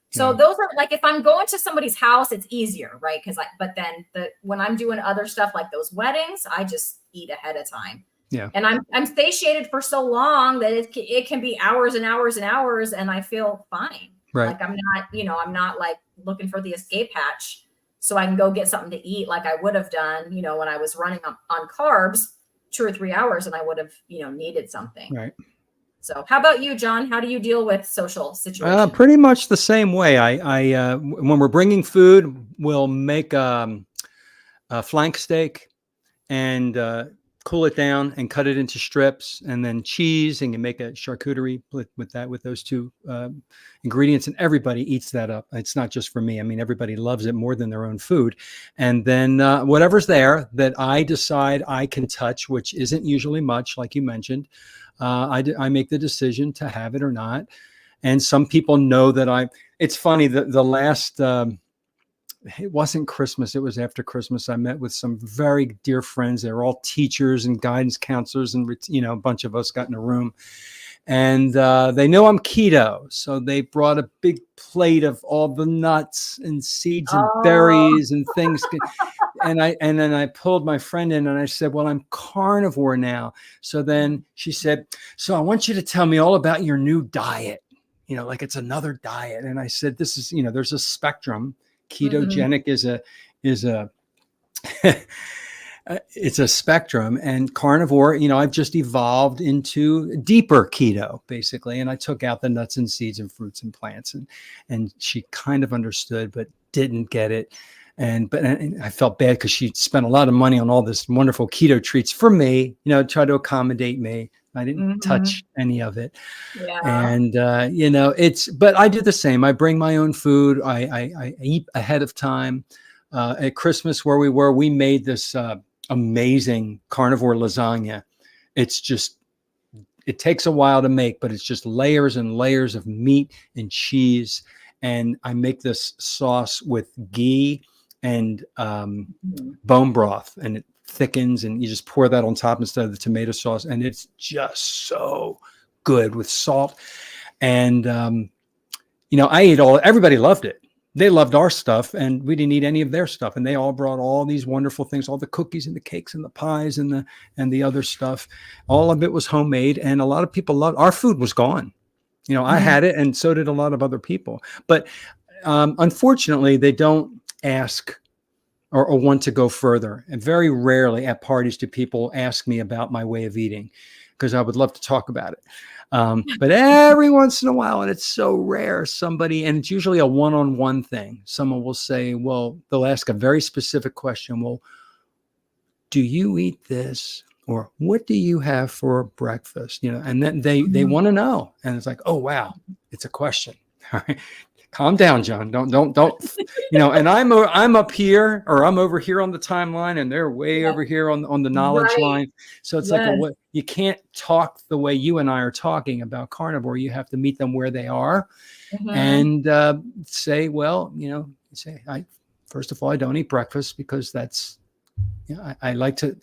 So those are like, if I'm going to somebody's house, it's easier, right? But then when I'm doing other stuff like those weddings, I just eat ahead of time. Yeah. And I'm satiated for so long that it can be hours and hours and hours and I feel fine. Right. Like I'm not like looking for the escape hatch so I can go get something to eat like I would have done, when I was running on carbs 2 or 3 hours and I would have, needed something. Right. So how about you, John? How do you deal with social situations? Pretty much the same way. I when we're bringing food, we'll make a flank steak and cool it down and cut it into strips, and then cheese, and you make a charcuterie with those 2 ingredients, and everybody eats that up. It's not just for me. I mean, everybody loves it more than their own food. And then whatever's there that I decide I can touch, which isn't usually much, like you mentioned, I make the decision to have it or not. And some people know that it's funny that the last, it wasn't Christmas. It was after Christmas. I met with some very dear friends. They're all teachers and guidance counselors. And, a bunch of us got in a room and they know I'm keto. So they brought a big plate of all the nuts and seeds and berries and things. And then I pulled my friend in and I said, well, I'm carnivore now. So then she said, so I want you to tell me all about your new diet, like it's another diet. And I said, this is, there's a spectrum. Ketogenic is a it's a spectrum, and carnivore, I've just evolved into deeper keto basically. And I took out the nuts and seeds and fruits and plants, and she kind of understood, but didn't get it. And I felt bad because she spent a lot of money on all this wonderful keto treats for me, try to accommodate me. I didn't touch any of it. Yeah. And, but I do the same. I bring my own food. I eat ahead of time. At Christmas where we made this amazing carnivore lasagna. It takes a while to make, but it's just layers and layers of meat and cheese. And I make this sauce with ghee and bone broth, and it thickens, and you just pour that on top instead of the tomato sauce, and it's just so good with salt. And I ate everybody loved it. They loved our stuff, and we didn't eat any of their stuff. And they all brought all these wonderful things, all the cookies and the cakes and the pies and the other stuff. All of it was homemade, and a lot of people loved our food. Was gone. I had it, and so did a lot of other people. But unfortunately, they don't ask or want to go further. And very rarely at parties do people ask me about my way of eating, because I would love to talk about it. But every once in a while, and it's so rare, and it's usually a one-on-one thing. Someone will say, well, they'll ask a very specific question. Well, do you eat this or what do you have for breakfast? And then they Mhm. want to know. And it's like, oh, wow, it's a question. All right. Calm down, John. Don't, and I'm up here, or I'm over here on the timeline, and they're way Yeah. over here on the knowledge Right. line. So it's like Yes. what you can't talk the way you and I are talking about carnivore. You have to meet them where they are Mhm. and say, well, first of all, I don't eat breakfast because that's, I like to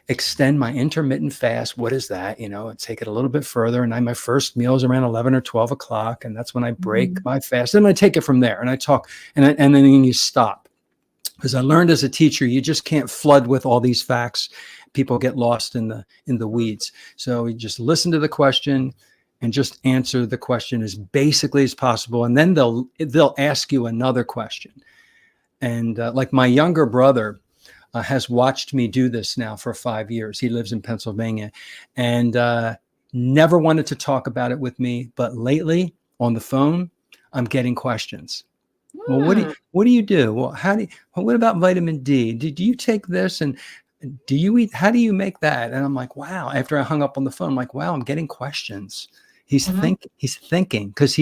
extend my intermittent fast. What is that? Take it a little bit further. And my first meal is around 11 or 12 o'clock. And that's when I break Mhm. my fast. And I take it from there and I talk and then you stop. Because I learned as a teacher, you just can't flood with all these facts. People get lost in the weeds. So you just listen to the question and just answer the question as basically as possible. And then they'll ask you another question. And like my younger brother, has watched me do this now for 5 years. He lives in Pennsylvania and never wanted to talk about it with me. But lately on the phone, I'm getting questions. Well, Hmm. what do you do? Well, what about vitamin D? Do you take this and do you eat? How do you make that? And I'm like, wow. After I hung up on the phone, I'm like, wow, I'm getting questions. He's Mhm. thinking because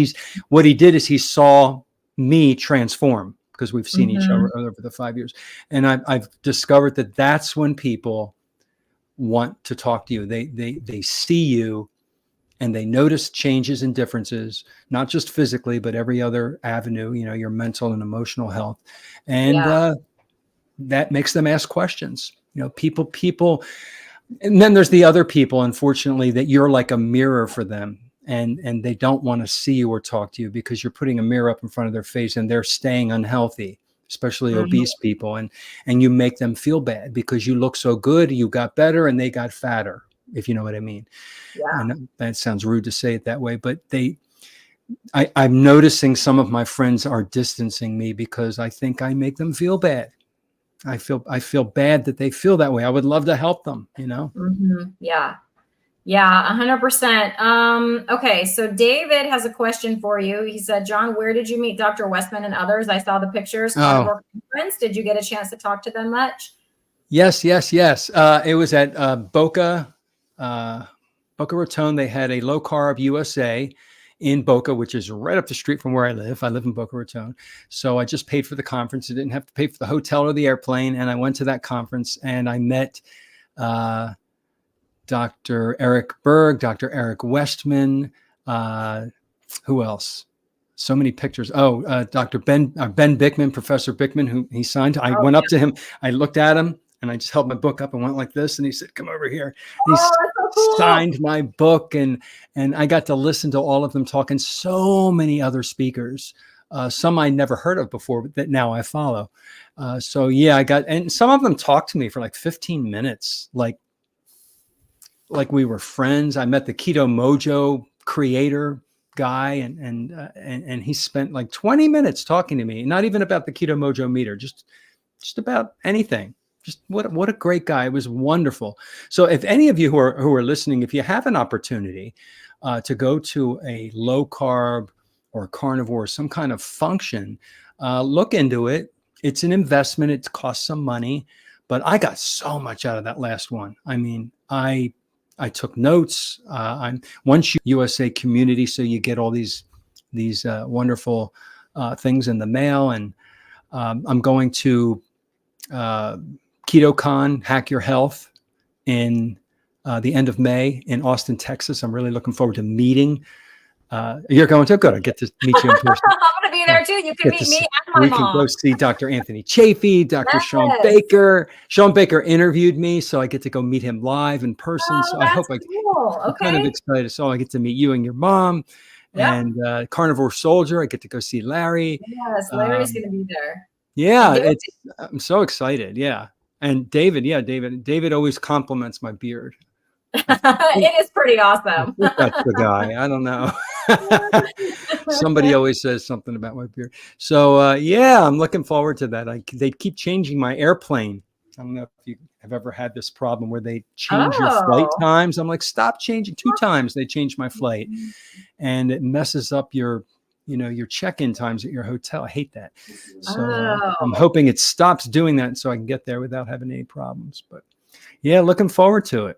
what he did is he saw me transform because we've seen each other Mhm. over the 5 years. And I've discovered that that's when people want to talk to you. They see you and they notice changes and differences, not just physically, but every other avenue, your mental and emotional health. And Yeah. that makes them ask questions. People, and then there's the other people, unfortunately, that you're like a mirror for them. And they don't want to see you or talk to you because you're putting a mirror up in front of their face and they're staying unhealthy, especially Mhm. obese people. And you make them feel bad because you look so good, you got better and they got fatter, if you know what I mean. Yeah. And that sounds rude to say it that way, but I'm noticing some of my friends are distancing me because I think I make them feel bad. I feel bad that they feel that way. I would love to help them. Mhm. Yeah. Yeah, 100%. Okay, so David has a question for you. He said, John, where did you meet Dr. Westman and others? I saw the pictures, Oh, Carnivore Conference. Did you get a chance to talk to them much? yes, yes, yes. It was at uh, Boca Raton. They had a low carb USA in Boca, which is right up the street from where I live. I live in Boca Raton. So I just paid for the conference. I didn't have to pay for the hotel or the airplane. And I went to that conference and I met uh, Dr. Eric Berg, Dr. Eric Westman. Uh, who else? So many pictures. Oh, Dr. Ben Bickman, Professor Bickman, who he signed. I Oh, went up yeah. to him. I looked at him, and I just held my book up and went like this. And he said, "Come over here." And he Oh, that's so cool. signed my book, and I got to listen to all of them talk, and so many other speakers. Some I never heard of before, but that now I follow. So yeah, and some of them talked to me for like 15 minutes, like we were friends. I met the Keto Mojo creator guy, and he spent like 20 minutes talking to me, not even about the Keto Mojo meter, just about anything. Just what a great guy. It was wonderful. So if any of you who are listening, if you have an opportunity to go to a low carb or carnivore, some kind of function, look into it. It's an investment. It costs some money, but I got so much out of that last one. I mean, I took notes. I'm once you USA community, so you get all these wonderful things in the mail, and I'm going to uh, KetoCon Hack Your Health in the end of May in Austin, Texas. I'm really looking forward to meeting. You're going to good. I get to meet you in person. I'm going to be Yeah. there too. You can Get to meet me see. and my We can mom. go see Dr. Anthony Chafee, Dr. Sean Yes. Baker. Sean Baker interviewed me, so I get to go meet him live in person. Oh, So I hope that's cool. I'm kind of Okay. excited. So I get to meet you and your mom, Yep. and Carnivore Soldier. I get to go see Larry. Yes, Larry's Um, going to be there. yeah, And David. I'm so excited. Yeah, and David. Yeah, David always compliments my beard. I think, It is pretty I awesome. think that's the guy. I don't know. Somebody always says something about my beard. So yeah, I'm looking forward to that. They keep changing my airplane. I don't know if you have ever had this problem where they change your flight Oh. times. I'm like, stop changing. 2 times they changed my flight, and it messes up your check-in times at your hotel. I hate that. So I'm Oh. hoping it stops doing that so I can get there without having any problems. But Yeah, looking forward to it.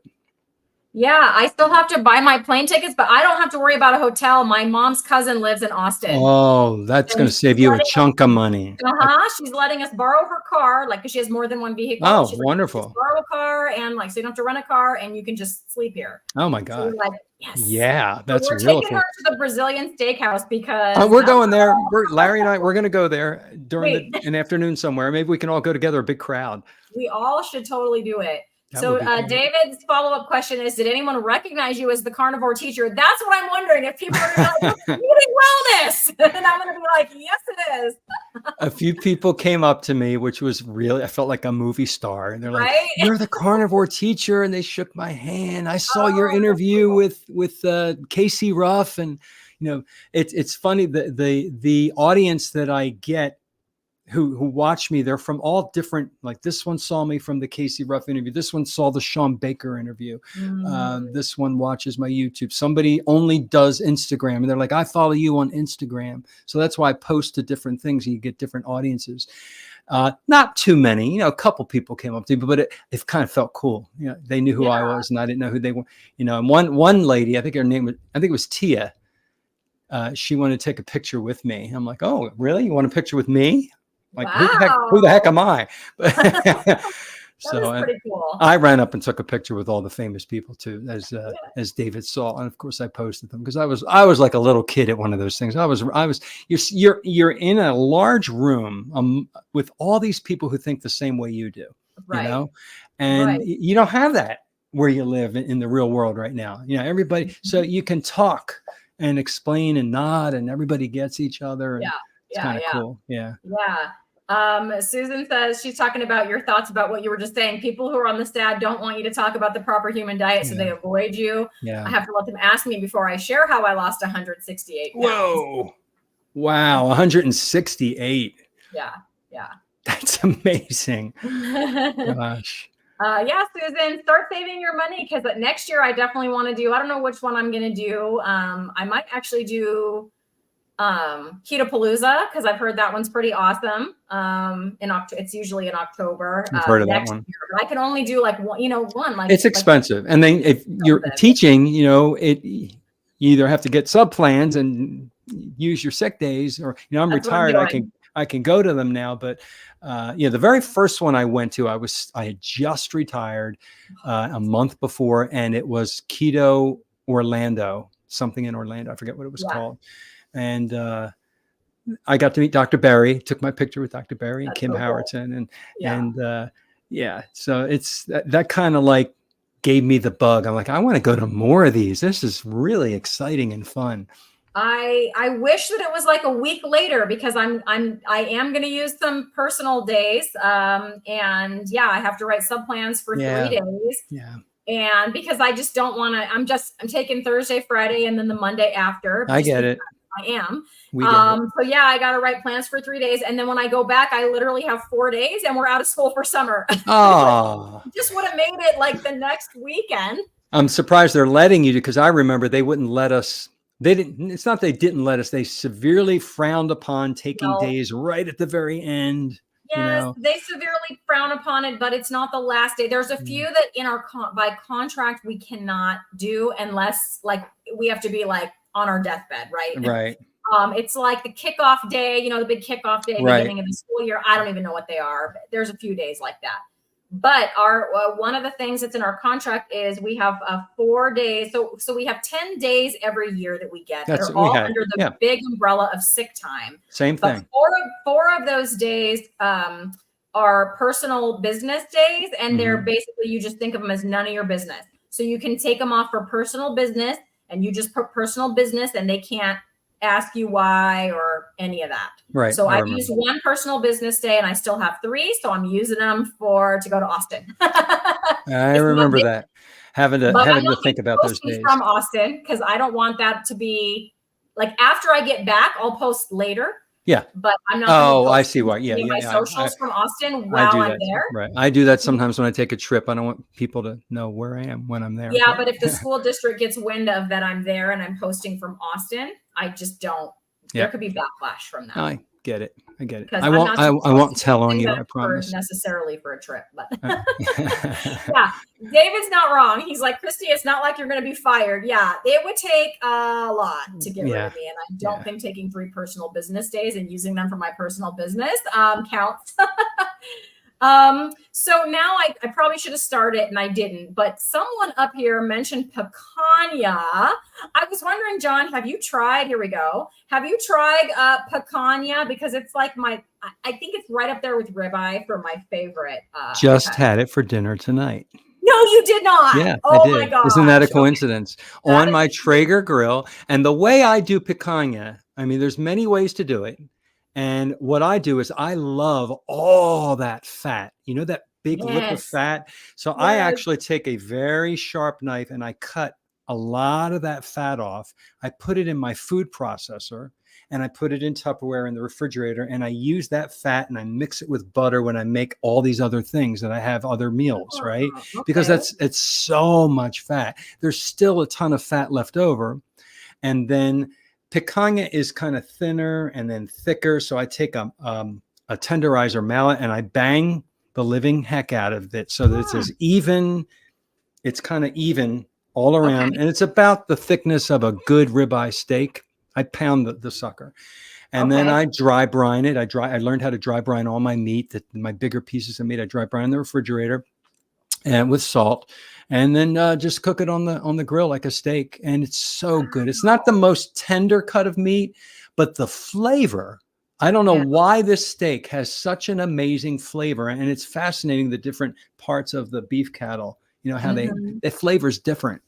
Yeah, I still have to buy my plane tickets, but I don't have to worry about a hotel. My mom's cousin lives in Austin. Oh, that's And going to save you a chunk of money. she's letting us borrow her car, like, because she has more than one vehicle. Oh, She's like, just wonderful. borrow a car, and like, so you don't have to rent a car, and you can just sleep here. Oh my So we're God. like, yes. Yeah, So that's we're real taking her cool. to the Brazilian steakhouse because We're going there. Larry and I, we're going to go there during wait, an afternoon somewhere. Maybe we can all go together, a big crowd. we all should totally do it. That would So be great. David's follow-up question is, did anyone recognize you as the carnivore teacher? That's what I'm wondering. If people are like, eating wellness. And I'm going to be like, yes, it is. A few people came up to me, which was really, I felt like a movie star. And they're like, Right? you're the carnivore teacher. And they shook my hand. I saw your Oh, interview with Casey Ruff. And, you know, it's funny, the audience that I get who watch me, they're from all different, like this one saw me from the Casey Ruff interview. This one saw the Sean Baker interview. This one watches my YouTube. Somebody only does Instagram, and they're like, I follow you on Instagram. So that's why I post to different things and you get different audiences. Not too many, you know, a couple people came up to me, but it kind of felt cool. You know, they knew who I was and I didn't know who they were, you know, and one lady, I think her name was, I think it was Tia. She wanted to take a picture with me. I'm like, oh, really? You want a picture with me? Like, wow. who the heck am I? So pretty cool. I ran up and took a picture with all the famous people too, as David saw, and of course I posted them because I was like a little kid at one of those things. You're in a large room with all these people who think the same way you do, right. You know, and you don't have that where you live in the real world right now. You know, everybody, so you can talk and explain and nod, and everybody gets each other. And it's kind of cool. Yeah. Susan says she's talking about your thoughts about what you were just saying. People who are on the STAD don't want you to talk about the proper human diet, so they avoid you. I have to let them ask me before I share how I lost 168 pounds. Whoa. Wow. 168. Yeah. That's amazing. Gosh. Susan, start saving your money, because next year I definitely want to do, I don't know which one I'm going to do. I might actually do Ketopalooza, because I've heard that one's pretty awesome. It's usually in October. I've heard of that one. Year, but I can only do like one. Like it's expensive, and then if you're teaching, you know, you either have to get sub plans and use your sick days, or I'm retired. I can go to them now, but the very first one I went to, I had just retired a month before, and it was Keto Orlando, something in Orlando. I forget what it was called. And I got to meet Dr. Berry, took my picture with Dr. Berry and Kim Howerton. So it's that kind of like gave me the bug. I'm like, I want to go to more of these. This is really exciting and fun. I wish that it was like a week later, because I am going to use some personal days. And I have to write sub plans for 3 days. Yeah. And because I just don't want to, I'm taking Thursday, Friday, and then the Monday after. I get it. I am. So I got to write plans for 3 days. And then when I go back, I literally have 4 days and we're out of school for summer. Oh, just would have made it like the next weekend. I'm surprised they're letting you, because I remember they wouldn't let us. They didn't. It's not they didn't let us. They severely frowned upon taking days right at the very end. Yes, they severely frown upon it, but it's not the last day. There's a few that in our by contract we cannot do unless like we have to be like on our deathbed, right? Right. It's like the kickoff day, the big kickoff day, beginning of the school year. I don't even know what they are, but there's a few days like that. But our one of the things that's in our contract is we have 4 days. So we have 10 days every year that we get. They're all under the big umbrella of sick time. Same thing. Four of those days are personal business days, and they're basically, you just think of them as none of your business. So you can take them off for personal business, and you just put personal business, and they can't ask you why or any of that. Right. So I've used one personal business day, and I still have 3. So I'm using them to go to Austin. I remember that. Having to think about those days. From Austin, because I don't want that to be like after I get back, I'll post later. Yeah. But I'm not. Oh, I see why. Yeah. My socials from Austin while I'm there. Right. I do that sometimes when I take a trip. I don't want people to know where I am when I'm there. Yeah, but if the school district gets wind of that I'm there and I'm posting from Austin, I just don't. There could be backlash from that. I get it. I get it. because I I'm won't. not I won't tell on using you. them I for promise. necessarily for a trip. But Uh, yeah, David's not wrong. He's like, Christy, it's not like you're going to be fired. Yeah, it would take a lot to get rid yeah. of me, and I don't Yeah. think taking 3 personal business days and using them for my personal business counts. So now I probably should have started and I didn't, but someone up here mentioned picanha. I was wondering, John, have you tried? Here we go. Have you tried picanha? Because it's like I think it's right up there with ribeye for my favorite. Just cut. had it for dinner tonight. No, you did not. Yeah, I Oh my did. Isn't that a gosh. Okay, coincidence? that On is my interesting. Traeger grill. And the way Okay. I do picanha, I mean, there's many ways to do it. And what I do is I love all that fat, that big lip of Yes. fat. So I Yes. actually take a very sharp knife and I cut a lot of that fat off. I put it in my food processor and I put it in Tupperware in the refrigerator, and I use that fat and I mix it with butter when I make all these other things that I have other meals, right? Oh, Because okay. it's so much fat. There's still a ton of fat left over. And then picanha is kind of thinner and then thicker. So I take a tenderizer mallet and I bang the living heck out of it so that it's as even, it's kind of even all Okay. around. And it's about the thickness of a good ribeye steak. I pound the sucker. And then Okay. I dry brine it. I learned how to dry brine all my meat, my bigger pieces of meat. I dry brine in the refrigerator and with salt, and then just cook it on the grill like a steak. And it's so good. It's not the most tender cut of meat, but the flavor. I don't know Yeah. why this steak has such an amazing flavor, and it's fascinating the different parts of the beef cattle. How Mhm. the flavor's different.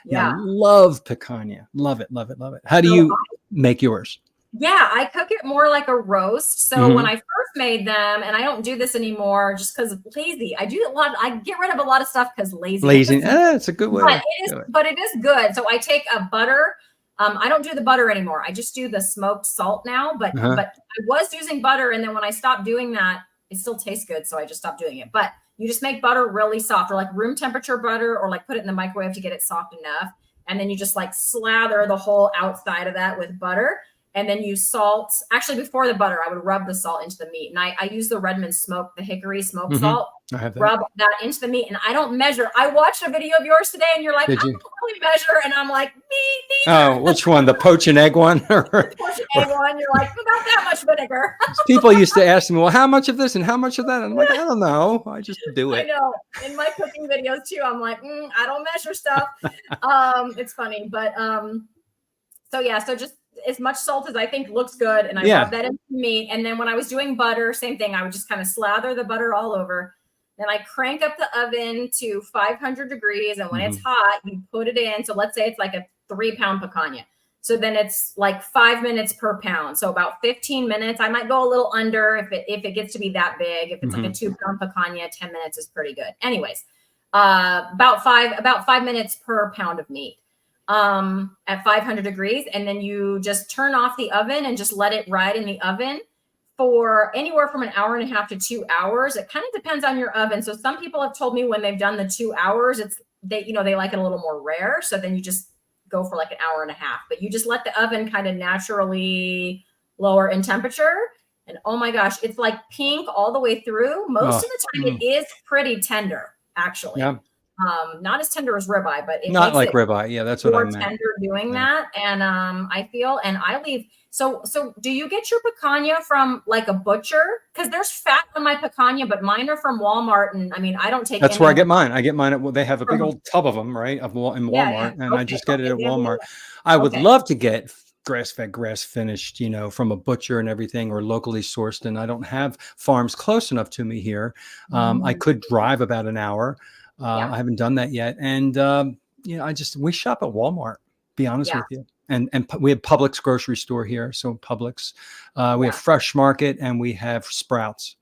Yeah. Love picanha. Love it, love it, love it. How do So you make yours? yeah, I cook it more like a roast. So when Mm-hmm. I first made them, and I don't do this anymore just because lazy. I get rid of a lot of stuff because laziness. Lazy. It's a good way to do it. But it is good. So I take a butter. I don't do the butter anymore. I just do the smoked salt now. Uh-huh. But I was using butter, and then when I stopped doing that, it still tastes good. So I just stopped doing it. But you just make butter really soft, or like room temperature butter, or like put it in the microwave to get it soft enough. And then you just like slather the whole outside of that with butter. And then you salt. Actually, before the butter, I would rub the salt into the meat. And I use the Redmond smoke, the hickory smoked Mm-hmm. salt. I have that. Rub that into the meat. And I don't measure. I watched a video of yours today, and you're like, Did I you? don't really measure. And I'm like, me neither. Oh, which one? The poach and egg one? The poached egg one, you're like, about that much vinegar. People used to ask me, well, how much of this and how much of that? And I'm like, I don't know. I just do I it. know. In my cooking videos too, I'm like, I don't measure stuff. It's funny, but so yeah, so just as much salt as I think looks good, and I rub that into meat. And then when I was doing butter, same thing. I would just kind of slather the butter all over. Then I crank up the oven to 500 degrees, and when it's hot, you put it in. So let's say it's like a 3-pound picanha. So then it's like 5 minutes per pound. So about 15 minutes. I might go a little under if it gets to be that big. If it's like a 2-pound picanha, 10 minutes is pretty good. Anyways, about 5 minutes per pound of meat at 500 degrees. And then you just turn off the oven and just let it ride in the oven for anywhere from 1.5 to 2 hours. It kind of depends on your oven. So some people have told me when they've done the 2 hours, they like it a little more rare. So then you just go for like 1.5 hours, but you just let the oven kind of naturally lower in temperature. And oh my gosh, it's like pink all the way through. Most of the time it is pretty tender, actually. Yeah. Not as tender as ribeye, but it Not makes like it ribeye. Yeah, that's what I more meant. tender doing that. And I feel, and I leave. So do you get your picanha from like a butcher? Because there's fat on my picanha, but mine are from Walmart. And I mean, I don't take That's any where I of get mine. I get mine at, they have a big from, old tub of them, right? In yeah. Walmart. And I just get it at They have a Walmart. little- I would okay. love to get grass-fed, grass-finished, from a butcher and everything, or locally sourced. And I don't have farms close enough to me here. I could drive about an hour. I haven't done that yet. And, we shop at Walmart, be honest with you. And we have Publix grocery store here. So Publix, we have Fresh Market, and we have Sprouts.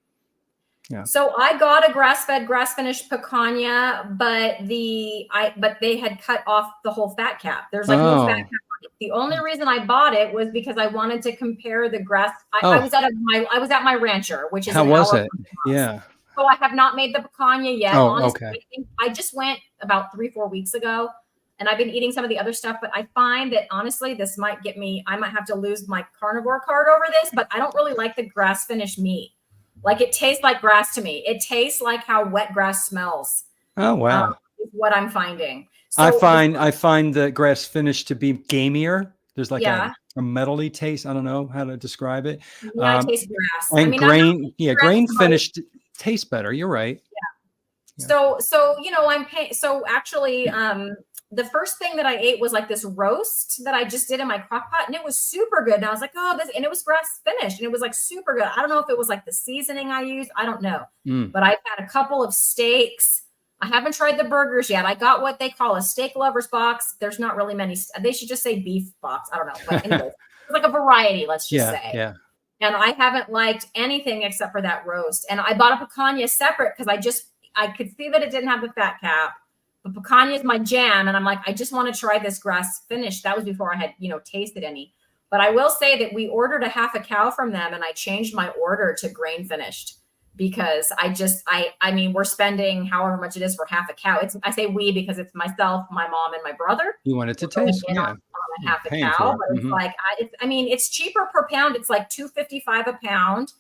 Yeah. So I got a grass-fed, grass-finished picanha, but they had cut off the whole fat cap. There's like no fat cap on it. The only reason I bought it was because I wanted to compare the grass. I was at my rancher, which is how an was hour it? from the house. Yeah. So I have not made the picanha yet. Oh, honestly, okay. I just went about 3-4 weeks ago. and I've been eating some of the other stuff, but I find that honestly, this might get me, I might have to lose my carnivore card over this, but I don't really like the grass finished meat. Like it tastes like grass to me. It tastes like how wet grass smells. Oh, wow. Is what I'm finding. I So find the grass finished to be gamier. There's like yeah, a metally taste. I don't know how to describe it. yeah, it tastes grass. I And mean, grain finished tastes better. You're right. Yeah. So I'm paying. So actually, the first thing that I ate was like this roast that I just did in my crock pot, and it was super good. And I was like, oh, this, and it was grass finished, and it was like super good. I don't know if it was like the seasoning I used. I don't know, but I've had a couple of steaks. I haven't tried the burgers yet. I got what they call a steak lovers box. There's not really many. They should just say beef box. I don't know. But anyways, it's like a variety, let's just say. Yeah. And I haven't liked anything except for that roast. And I bought a picanha separate because I could see that it didn't have the fat cap. But picanha is my jam. And I'm like, I just want to try this grass finished. That was before I had, tasted any. But I will say that we ordered a half a cow from them, and I changed my order to grain finished. Because I mean, we're spending however much it is for half a cow. I say we because it's myself, my mom, and my brother. You want it to taste, on half a cow, but it's like, it's cheaper per pound. It's like $2.55 a pound.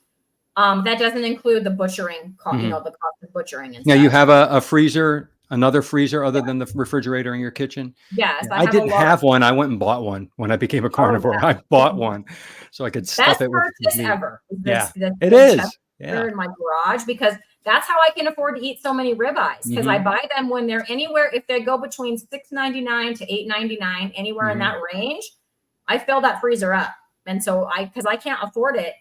That doesn't include the butchering, the cost of butchering. And now you have a freezer, another freezer other than the refrigerator in your kitchen. Yes, I didn't have one. I went and bought one when I became a carnivore. I bought one so I could stuff it with purchase ever. It is. Yeah. In my garage, because that's how I can afford to eat so many ribeyes, because I buy them when they're anywhere. If they go between $6.99 to $8.99, anywhere in that range, I fill that freezer up. And so because I can't afford it,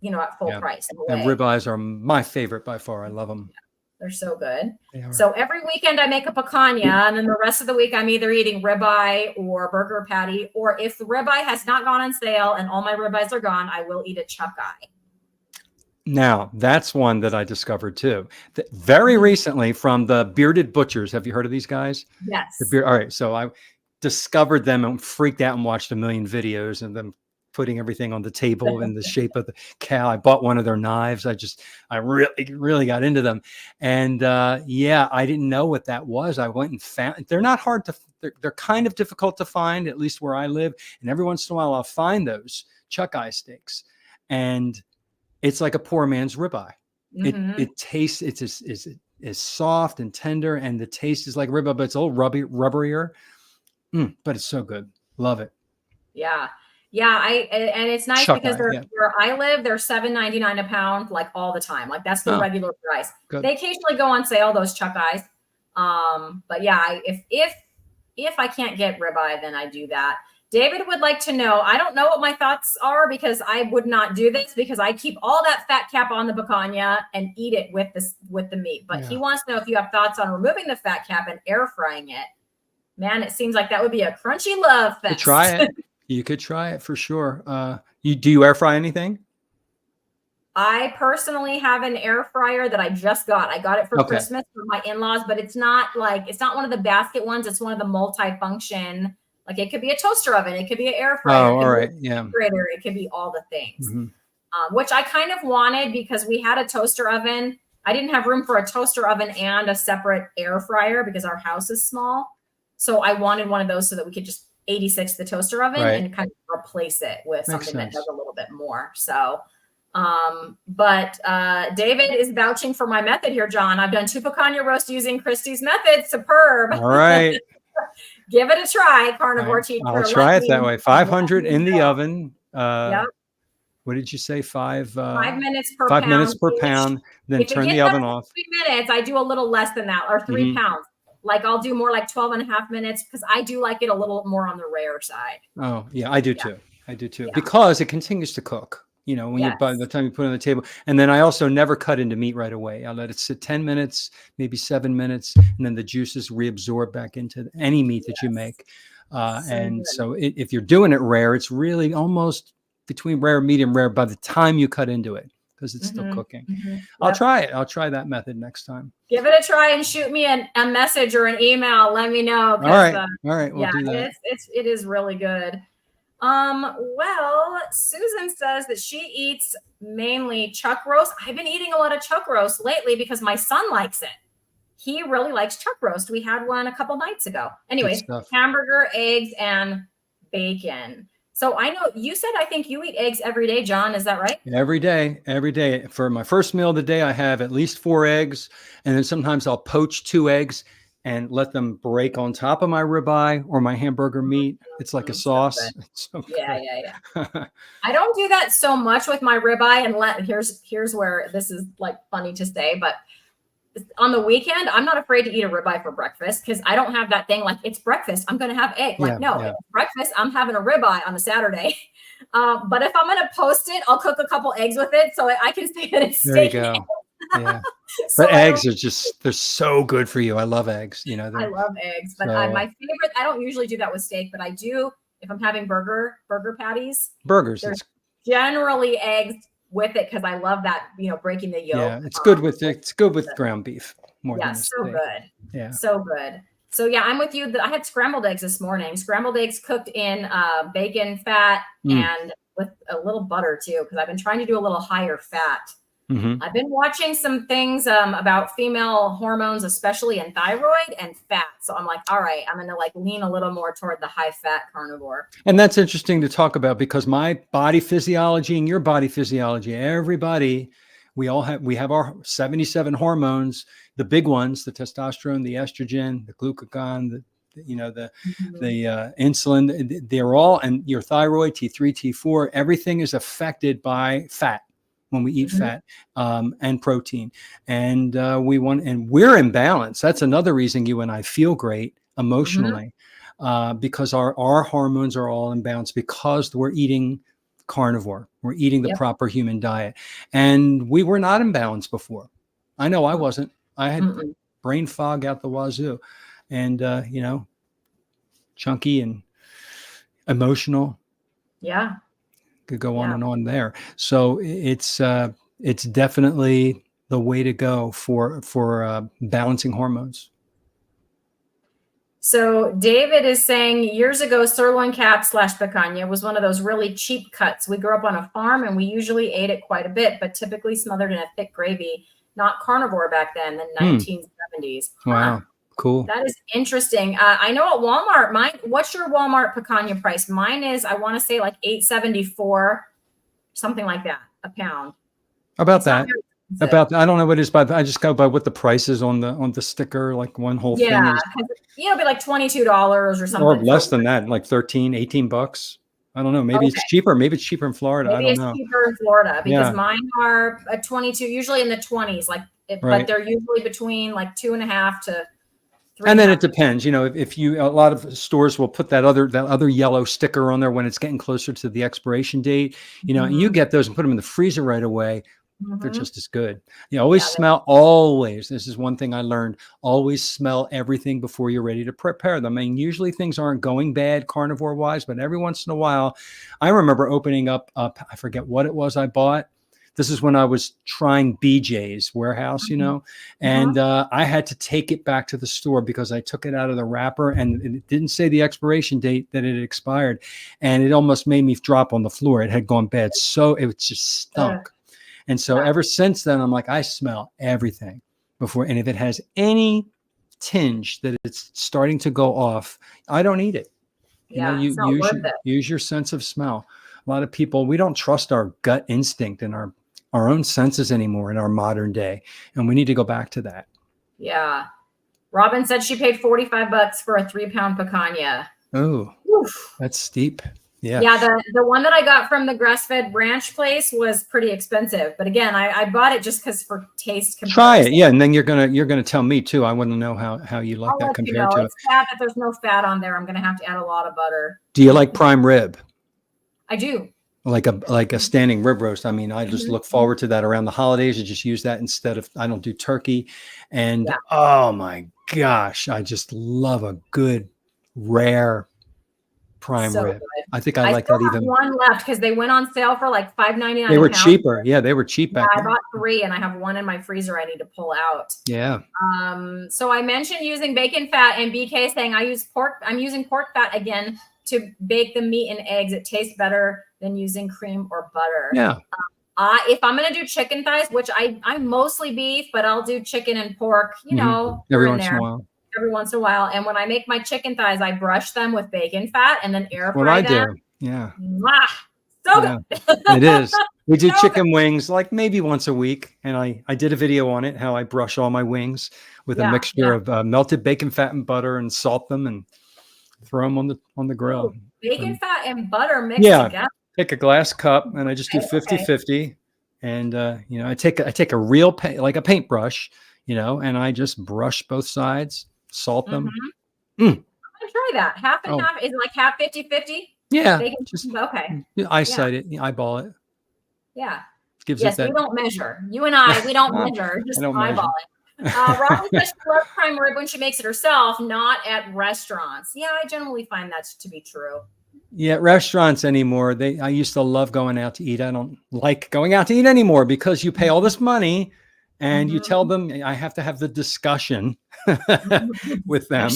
at full price. And ribeyes are my favorite by far. I love them. Yeah, they're so good. So every weekend I make a picanha, and then the rest of the week I'm either eating ribeye or burger patty, or if the ribeye has not gone on sale and all my ribeyes are gone, I will eat a chuck eye. Now, that's one that I discovered too. Very recently from the Bearded Butchers. Have you heard of these guys? Yes. All right. So I discovered them and freaked out and watched a million videos of them putting everything on the table in the shape of the cow. I bought one of their knives. I really got into them. And I didn't know what that was. I went and found, they're not hard to, they're kind of difficult to find, at least where I live. And every once in a while I'll find those chuck eye steaks. And it's like a poor man's ribeye. It tastes, it's soft and tender, and the taste is like ribeye, but it's a little rubberier. But it's so good. Love it. Yeah. And it's nice because where I live, they're $7.99 a pound, like all the time. Like that's the regular price. Good. They occasionally go on sale, those chuck eyes. But yeah, if I can't get ribeye, then I do that. David would like to know, I don't know what my thoughts are, because I would not do this, because I keep all that fat cap on the picanha and eat it with the meat. But he wants to know if you have thoughts on removing the fat cap and air frying it. Man, it seems like that would be a crunchy love fest. Try it. You could try it for sure. Do you air fry anything? I personally have an air fryer that I just got. I got it for Christmas for my in-laws, but it's not one of the basket ones. It's one of the multi-function. Like it could be a toaster oven, it could be an air fryer, all right, it could be all the things, which I kind of wanted, because we had a toaster oven. I didn't have room for a toaster oven and a separate air fryer because our house is small. So I wanted one of those so that we could just 86 the toaster oven and kind of replace it with something that does a little bit more. So, but David is vouching for my method here, John. I've done 2 picanha roast using Christy's method. Superb. All right. Give it a try, carnivore teacher. I'll try it that way. 500 in the oven. What did you say? 5 minutes per 5 pound. minutes per pound. Then turn the oven off. 3 minutes. I do a little less than that, or 3 pounds. Like I'll do more like 12 and a half minutes, because I do like it a little more on the rare side. Oh yeah, I do too. Because it continues to cook. By the time you put it on the table. And then I also never cut into meat right away. I let it sit 10 minutes, maybe 7 minutes, and then the juices reabsorb back into any meat that you make. So if you're doing it rare, it's really almost between rare and medium rare by the time you cut into it, because it's still cooking. I'll try it. I'll try that method next time. Give it a try and shoot me a message or an email. Let me know. All right. We'll do that. It is really good. Well, Susan says that she eats mainly chuck roast. I've been eating a lot of chuck roast lately because my son likes it. he really likes chuck roast. We had one a couple nights ago. Good Anyways, stuff. hamburger, eggs, and bacon. So I know you said, I think you eat eggs every day, John. Is that right? Every day, every day. For my first meal of the day, I have at least 4 eggs, and then sometimes I'll poach 2 eggs and let them break on top of my ribeye or my hamburger meat. It's like a So good. sauce. It's so Yeah, good. yeah, yeah. I don't do that so much with my ribeye, and here's where this is like funny to say, but on the weekend, I'm not afraid to eat a ribeye for breakfast because I don't have that thing like it's breakfast, I'm going to have egg. Like, no, Yeah. it's breakfast, I'm having a ribeye on a Saturday. But if I'm going to post it, I'll cook a couple eggs with it so I can say that it's There you steak and go. Yeah. so But eggs are just, they're so good for you. I love eggs. You know, I love eggs, but so, my favorite, I don't usually do that with steak, but I do if I'm having burger patties. burgers. There's generally eggs with it because I love that, breaking the Yeah, yolk. it's good with ground beef more Yeah, than a so steak. good. Yeah. So good. So yeah, I'm with you. I had scrambled eggs this morning. Scrambled eggs cooked in bacon fat and with a little butter too, because I've been trying to do a little higher fat. Mm-hmm. I've been watching some things about female hormones, especially in thyroid and fat. So I'm like, all right, I'm going to like lean a little more toward the high fat carnivore. And that's interesting to talk about because my body physiology and your body physiology, everybody, we have our 77 hormones, the big ones, the testosterone, the estrogen, the glucagon, the insulin, they're all, and your thyroid, T3, T4, everything is affected by fat when we eat fat and protein. And we're in balance. That's another reason you and I feel great emotionally. Because our hormones are all in balance because we're eating carnivore. We're eating the proper human diet. And we were not in balance before. I know I wasn't. I had brain fog out the wazoo and, chunky and emotional. Yeah. Could go on and on there. So it's definitely the way to go for balancing hormones. So David is saying years ago, sirloin cap / picanha was one of those really cheap cuts. We grew up on a farm and we usually ate it quite a bit, but typically smothered in a thick gravy, not carnivore back then, the 1970s. Wow. Cool. That is interesting. I know at Walmart, what's your Walmart picanha price? Mine is, I want to say like $8.74, something like that, a pound. About that. I don't know what it is, but I just go by what the price is on the sticker, like one whole thing is. It'll be like $22 or something. Or less than that, like 13, 18 bucks. I don't know. Maybe it's cheaper. Maybe it's cheaper in Florida. Maybe I don't know. Cheaper in Florida because mine are at 22, usually in the 20s, but they're usually between like 2.5 to 3. And then it depends, if a lot of stores will put that other yellow sticker on there when it's getting closer to the expiration date, and you get those and put them in the freezer right away. They're just as good. Always. This is one thing I learned. Always smell everything before you're ready to prepare them. I mean, usually things aren't going bad carnivore wise, but every once in a while, I remember opening up, I forget what it was I bought. This is when I was trying BJ's warehouse, and I had to take it back to the store because I took it out of the wrapper and it didn't say the expiration date that it had expired. And it almost made me drop on the floor. It had gone bad. So it just stunk. And so ever since then, I'm like, I smell everything before. And if it has any tinge that it's starting to go off, I don't eat it. Use your sense of smell. A lot of people, we don't trust our gut instinct and our own senses anymore in our modern day. And we need to go back to that. Yeah. Robin said she paid $45 for a 3-pound picanha. Oh, that's steep. Yeah. Yeah. The one that I got from the grass-fed ranch place was pretty expensive. But again, I bought it just because for taste comparison. Try it. Yeah. And then you're gonna tell me too. I want to know how you like that compared to it. It's sad that there's no fat on there. I'm gonna have to add a lot of butter. Do you like prime rib? I do. Like a standing rib roast. I mean, I just look forward to that around the holidays. I just use that instead of, I don't do turkey. And oh my gosh, I just love a good rare prime rib. Good. I think I like that even. One left because they went on sale for like $5.99. They were cheaper. Yeah, they were cheap back then. I bought 3 and I have one in my freezer I need to pull out. Yeah. So I mentioned using bacon fat and BK saying I'm using pork fat again to bake the meat and eggs. It tastes better than using cream or butter. Yeah. If I'm going to do chicken thighs, which I'm mostly beef, but I'll do chicken and pork, you know, Every here and once in there, a while. every once in a while. And when I make my chicken thighs, I brush them with bacon fat and then air What fry I them. do. Yeah. Mwah! So Yeah. good. It is. We do So chicken wings like maybe once a week. And I did a video on it, how I brush all my wings with a yeah, mixture of melted bacon fat and butter and salt them and throw them on the grill. Ooh, bacon And fat and butter mixed yeah, together. take a glass cup and I just do Okay. 50-50. And, you know, I take a real like a paintbrush, you know, and I just brush both sides, salt Mm-hmm. them. Mm. Try that. Half and Oh, half. Is it like half 50-50? yeah. Bacon. Just Okay. Yeah. eyesight it, eyeball it. Yeah. Gives it Yes, we that. don't measure. You and I, we don't measure, I just don't eyeball measure. it. Robin says she loves prime rib when she makes it herself, not at restaurants. Yeah, I generally find that to be true. Yeah, restaurants anymore. I used to love going out to eat. I don't like going out to eat anymore because you pay all this money and you tell them I have to have the discussion with them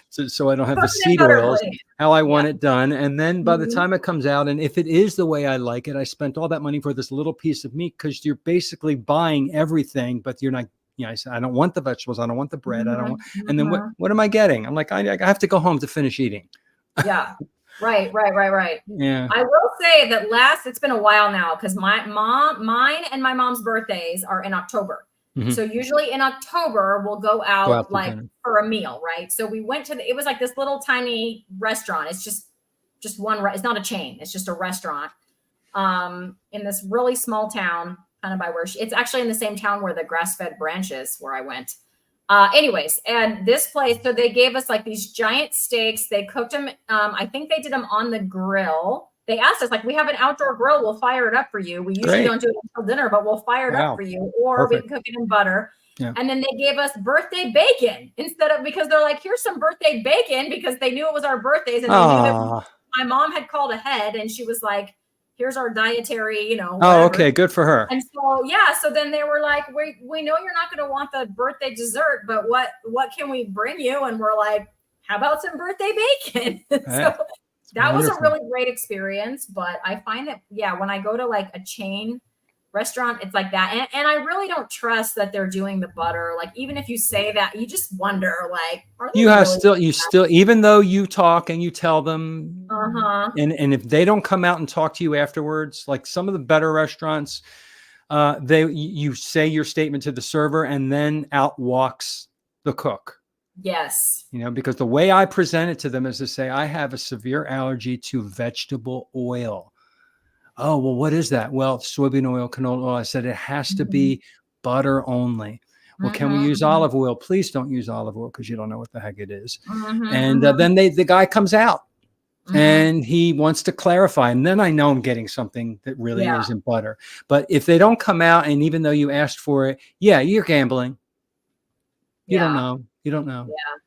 so I don't have the Cooking and seed butter, oils, please. how I Yeah. want it done. And then by the Mhm. time it comes out, and if it is the way I like it, I spent all that money for this little piece of meat because you're basically buying everything, but you're not. You know, I said, I don't want the vegetables. I don't want the bread. I don't want. And then what am I getting? I'm like, I have to go home to finish eating. Yeah. Right. Yeah. I will say that it's been a while now because mine and my mom's birthdays are in October. Mhm. So usually in October we'll go out to like dinner. for a meal, right? So we went it was like this little tiny restaurant. It's just one, it's not a chain. It's just a restaurant in this really small town, kind of by where it's actually in the same town where the grass-fed branch is, where I went. Anyways, and this place, so they gave us like these giant steaks. They cooked them. I think they did them on the grill. They asked us, like, we have an outdoor grill. We'll fire it up for you. We usually don't do it until dinner, but we'll fire it up for you. Or we can cook it in butter. Yeah. And then they gave us birthday bacon because they're like, here's some birthday bacon because they knew it was our birthdays. And they knew that my mom had called ahead and she was like, here's our dietary, you know. Whatever. Oh, okay. Good for her. And so, yeah. So then they were like, we know you're not going to want the birthday dessert, but what can we bring you? And we're like, how about some birthday bacon? So that was a really great experience. But I find that, yeah, when I go to like a chain restaurant, it's like that. And I really don't trust that they're doing the butter. Like, even if you say that, you just wonder, like, are they you still, even though you talk and you tell them, and if they don't come out and talk to you afterwards, like some of the better restaurants, you say your statement to the server and then out walks the cook. Yes. You know, because the way I present it to them is to say, I have a severe allergy to vegetable oil. Oh, well, what is that? Well, soybean oil, canola oil. I said, it has to be butter only. Well, can we use olive oil? Please don't use olive oil because you don't know what the heck it is. And then the guy comes out and he wants to clarify. And then I know I'm getting something that really isn't butter. But if they don't come out, and even though you asked for it, yeah, you're gambling. You don't know. You don't know. Yeah.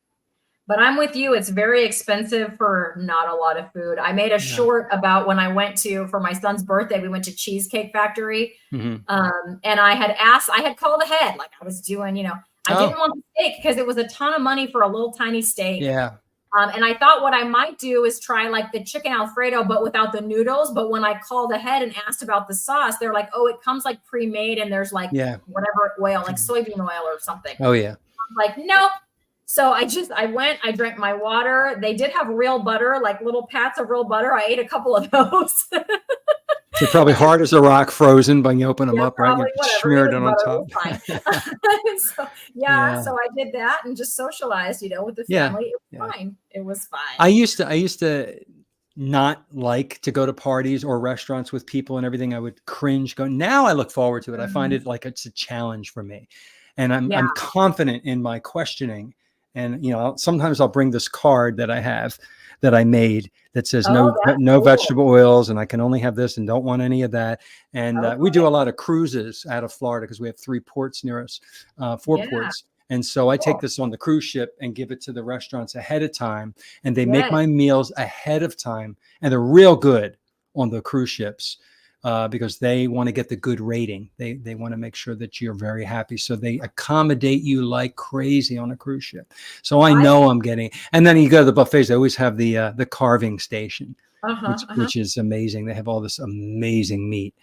But I'm with you. It's very expensive for not a lot of food. I made a short about when I went for my son's birthday, we went to Cheesecake Factory. And I had called ahead. Like I was doing, you know, I didn't want the steak because it was a ton of money for a little tiny steak. Yeah. And I thought what I might do is try like the chicken Alfredo, but without the noodles. But when I called ahead and asked about the sauce, they're like, oh, it comes like pre-made and there's like whatever oil, like soybean oil or something. Oh, yeah. I'm like, nope. So I went, I drank my water. They did have real butter, like little pats of real butter. I ate a couple of those. They're probably hard as a rock, frozen, but you open them up, right? You whatever. smear it on top. So I did that and just socialized, you know, with the family. It was fine. It was fine. I used to not like to go to parties or restaurants with people and everything. I would cringe. Now I look forward to it. I find it like it's a challenge for me, and I'm confident in my questioning. And, you know, sometimes I'll bring this card that I have that I made that says no vegetable oils, and I can only have this and don't want any of that. And we do a lot of cruises out of Florida because we have 3 ports near us, 4 ports. And so I take this on the cruise ship and give it to the restaurants ahead of time. And they make my meals ahead of time. And they're real good on the cruise ships. Because they want to get the good rating. They want to make sure that you're very happy. So they accommodate you like crazy on a cruise ship. So I know I'm getting, and then you go to the buffets, they always have the carving station, which is amazing. They have all this amazing meat,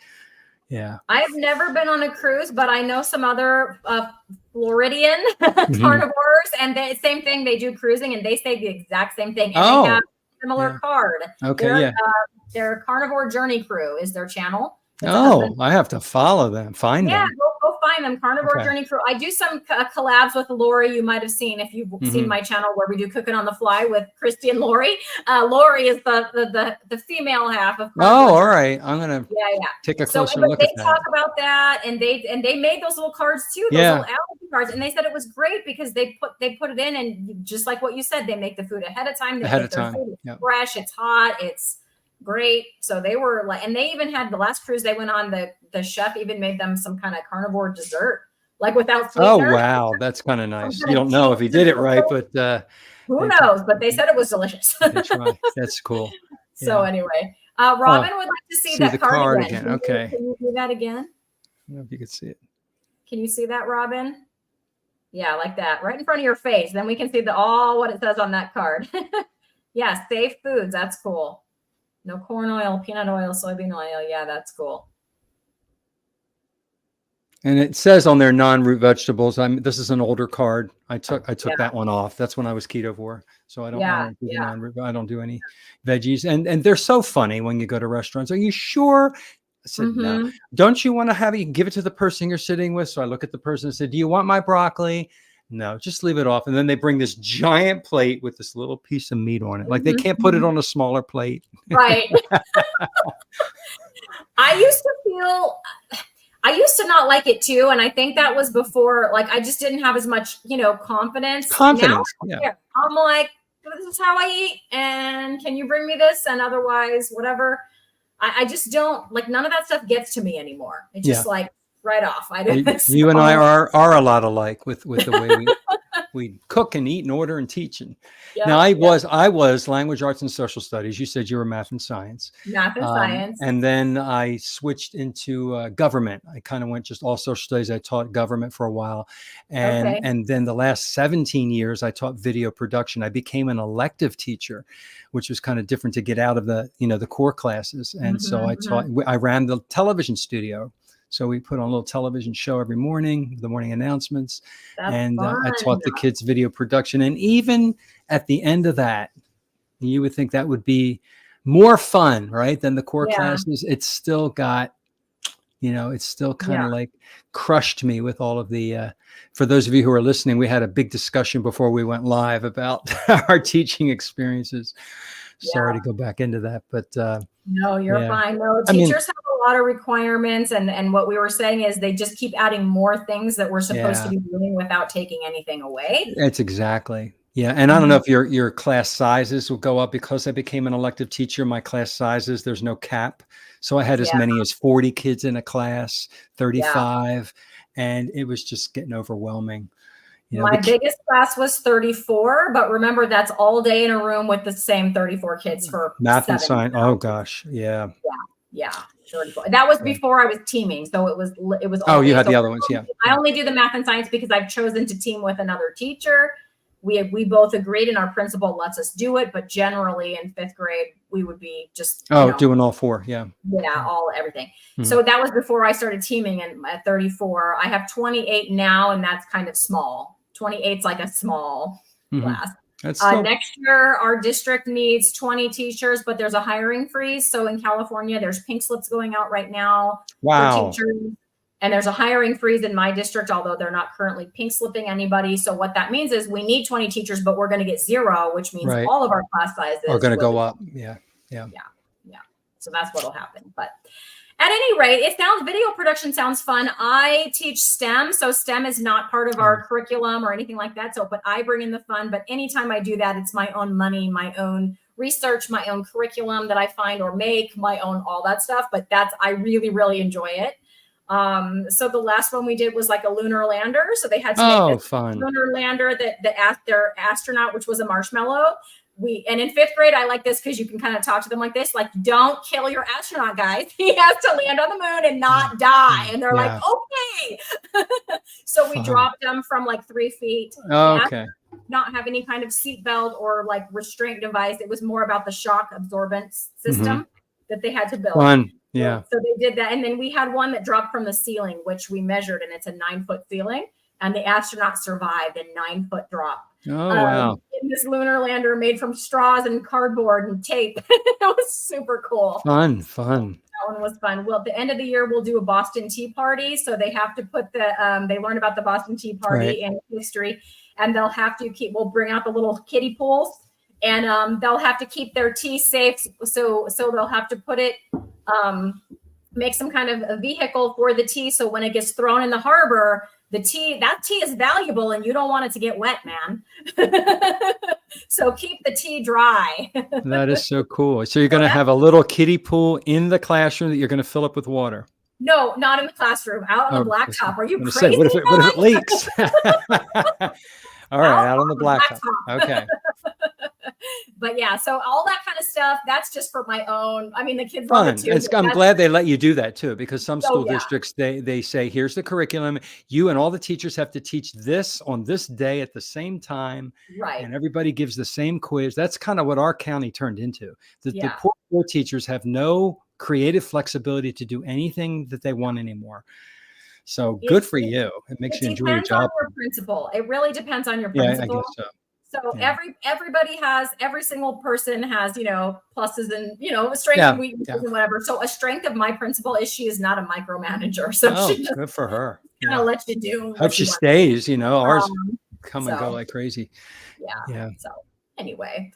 Yeah. I've never been on a cruise, but I know some other Floridian Mhm. carnivores, and same thing. They do cruising, and they say the exact same thing, and they have Oh, a similar yeah. card. Okay. Yeah. Their Carnivore Journey Crew is their channel. It's a husband. Oh, I have to follow them, find Yeah, them. go find them. Carnivore Okay. Journey Crew. I do some collabs with Lori. You might have seen if you've seen my channel where we do cooking on the fly with Christy and Lori. Lori is the female half of Carnivore Oh, all Journey. right. I'm gonna Yeah. take a So, closer but look they at that. talk about that, and they made those little cards too, those Yeah. little allergy cards, and they said it was great because they put it in, and just like what you said, they make the food ahead of time. They Ahead get of their time. food Yeah. fresh, it's hot, it's great. So they were like, and they even had the last cruise they went on, the chef even made them some kind of carnivore dessert, like without Oh, sweetener. wow. That's kind of nice. Some You kind of don't know if he did it right, cheese. but Who they knows? But they said it was delicious. try. That's cool. So Yeah. anyway, Oh, Robin would like to see see that the card card again. again. Okay. Can you do that again? I don't know if you could see it. Can you see that, Robin? Yeah, like that, right in front of your face. Then we can see all what it says on that card. Yeah, safe foods. That's cool. No corn oil, peanut oil, soybean oil. Yeah, that's cool. And it says on there non-root vegetables. This is an older card. I took that one off. That's when I was ketovore. So I don't do the non-root. I don't do any veggies. And they're so funny when you go to restaurants. Are you sure? I said, no. Don't you want to give it to the person you're sitting with? So I look at the person and said, do you want my broccoli? No, just leave it off. And then they bring this giant plate with this little piece of meat on it. Like they can't put it on a smaller plate. Right. I used to not like it too. And I think that was before, like, I just didn't have as much, confidence. Now, Yeah. I'm like, this is how I eat. And can you bring me this? And otherwise, whatever. I just don't like, none of that stuff gets to me anymore. It's just like right off. I didn't. You and I are a lot alike with the way we cook and eat and order and teach. And now I was language arts and social studies. You said you were math and science. Math and science. And then I switched into government. I kind of went just all social studies. I taught government for a while. And then the last 17 years, I taught video production. I became an elective teacher, which was kind of different to get out of the core classes. And so I ran the television studio. So we put on a little television show every morning, the morning announcements. I taught the kids video production. And even at the end of that, you would think that would be more fun, right, than the core classes. It's still got, it's still kind of like crushed me with all of the, for those of you who are listening, we had a big discussion before we went live about our teaching experiences. Sorry to go back into that, but no, you're fine. No, teachers have a lot of requirements, and what we were saying is they just keep adding more things that we're supposed to be doing without taking anything away. It's exactly. Yeah. And I don't know if your class sizes will go up because I became an elective teacher. My class sizes, there's no cap. So I had as many as 40 kids in a class, 35, and it was just getting overwhelming. My biggest class was 34, but remember that's all day in a room with the same 34 kids for math and science. Oh gosh. Yeah. 34. That was before I was teaming. So it was all you had the other ones. Yeah. I only do the math and science because I've chosen to team with another teacher. We both agreed and our principal lets us do it, but generally in 5th grade, we would be just doing all 4. Yeah. Everything. So that was before I started teaming, and at 34, I have 28 now, and that's kind of small. 28's like a small class. Next year, our district needs 20 teachers, but there's a hiring freeze. So in California, there's pink slips going out right now for teachers. And there's a hiring freeze in my district, although they're not currently pink slipping anybody. So what that means is we need 20 teachers, but we're going to get 0, which means all of our class sizes are going to go up. Yeah. So that's what'll happen. But at any rate, video production sounds fun. I teach STEM. So STEM is not part of our curriculum or anything like that. But I bring in the fun. But anytime I do that, it's my own money, my own research, my own curriculum that I find or make, my own, all that stuff. But I really, really enjoy it. So the last one we did was like a lunar lander. So they had to make this lunar lander that their astronaut, which was a marshmallow. And in 5th grade, I like this because you can kind of talk to them like this, like, don't kill your astronaut, guys. He has to land on the moon and not die. And they're like, okay. So we dropped them from like 3 feet. Not have any kind of seatbelt or like restraint device. It was more about the shock absorbance system that they had to build. Yeah. So they did that. And then we had one that dropped from the ceiling, which we measured, and it's a 9-foot ceiling. And the astronaut survived a 9-foot drop. Oh, wow. In this lunar lander made from straws and cardboard and tape. It was super cool. Fun. That one was fun. Well, at the end of the year, we'll do a Boston Tea Party. So they have to put they learn about the Boston Tea Party and history, and they'll have to we'll bring out the little kiddie pools, and they'll have to keep their tea safe. So they'll have to put it, make some kind of a vehicle for the tea. So when it gets thrown in the harbor, that tea is valuable and you don't want it to get wet, man. So keep the tea dry. That is so cool. So you're going to have a little kiddie pool in the classroom that you're going to fill up with water. No, not in the classroom, out on the blacktop. Are you crazy? What if it leaks? All right, out on the blacktop. Okay. But yeah, so all that kind of stuff, that's just for my own. I mean, the kids love it too. I'm glad they let you do that too, because some school districts, they say, here's the curriculum. You and all the teachers have to teach this on this day at the same time. Right. And everybody gives the same quiz. That's kind of what our county turned into. The poor teachers have no creative flexibility to do anything that they want anymore. So good for you. It makes you enjoy your job. It depends on your principal. It really depends on your principal. Yeah, I guess so. So every single person has, pluses and, strengths and weaknesses and whatever. So a strength of my principal is she is not a micromanager. So she just good for her. Kind of let you do. Hope she stays, ours come and go like crazy. Yeah. So anyway,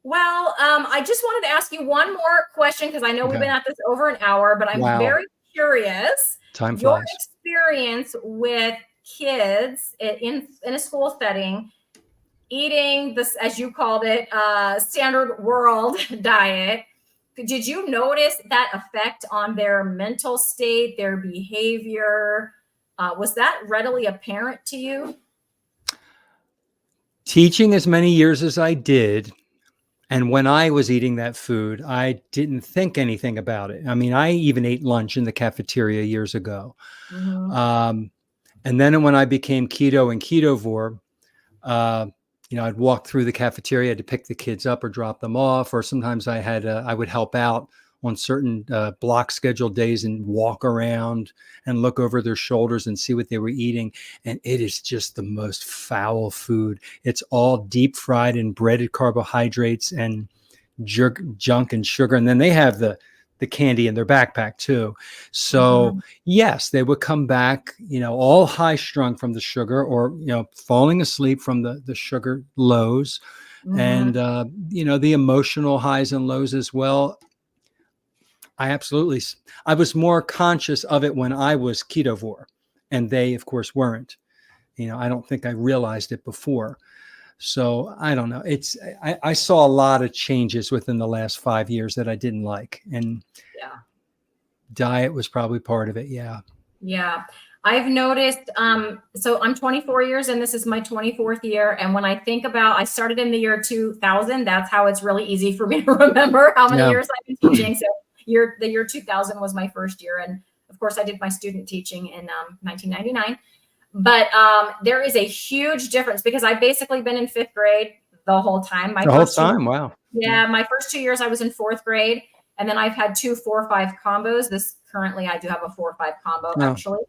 well, I just wanted to ask you one more question, because I know we've been at this over an hour, but I'm very curious. Time flies. Your experience with kids in a school setting, eating this, as you called it, standard world diet. Did you notice that effect on their mental state, their behavior? Was that readily apparent to you? Teaching as many years as I did, and when I was eating that food, I didn't think anything about it. I mean, I even ate lunch in the cafeteria years ago. Mm-hmm. And then when I became keto and ketovore, I'd walk through the cafeteria to pick the kids up or drop them off, or sometimes I would help out on certain block scheduled days and walk around and look over their shoulders and see what they were eating. And it is just the most foul food. It's all deep fried and breaded carbohydrates and junk and sugar. And then they have the candy in their backpack too. So yes, they would come back, all high strung from the sugar, or, falling asleep from the sugar lows, and, the emotional highs and lows as well. I was more conscious of it when I was ketovore, and they of course weren't. I don't think I realized it before. So I don't know. I saw a lot of changes within the last 5 years that I didn't like. And diet was probably part of it. Yeah. Yeah. I've noticed, so I'm 24 years and this is my 24th year. And when I think about, I started in the year 2000, that's how it's really easy for me to remember how many years I've been teaching. So the year 2000 was my first year. And of course I did my student teaching in 1999. But there is a huge difference, because I've basically been in 5th grade the whole time. Wow. Yeah. My first 2 years I was in 4th grade, and then I've had 2 4-5 combos. Currently I do have a 4-5 combo actually.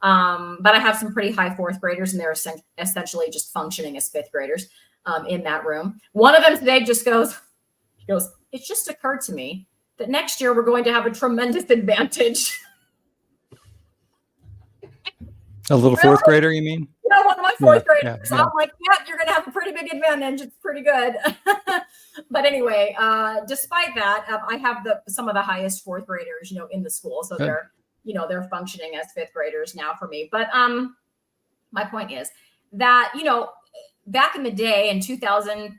But I have some pretty high 4th graders, and they're essentially just functioning as 5th graders in that room. One of them today just goes, "It just occurred to me that next year we're going to have a tremendous advantage." A little 4th grader, you mean? No, one of my 4th graders. So I'm like, you're going to have a pretty big advantage. It's pretty good. But anyway, despite that, I have some of the highest 4th graders, in the school. So they're functioning as 5th graders now for me. But my point is that, back in the day in 2000,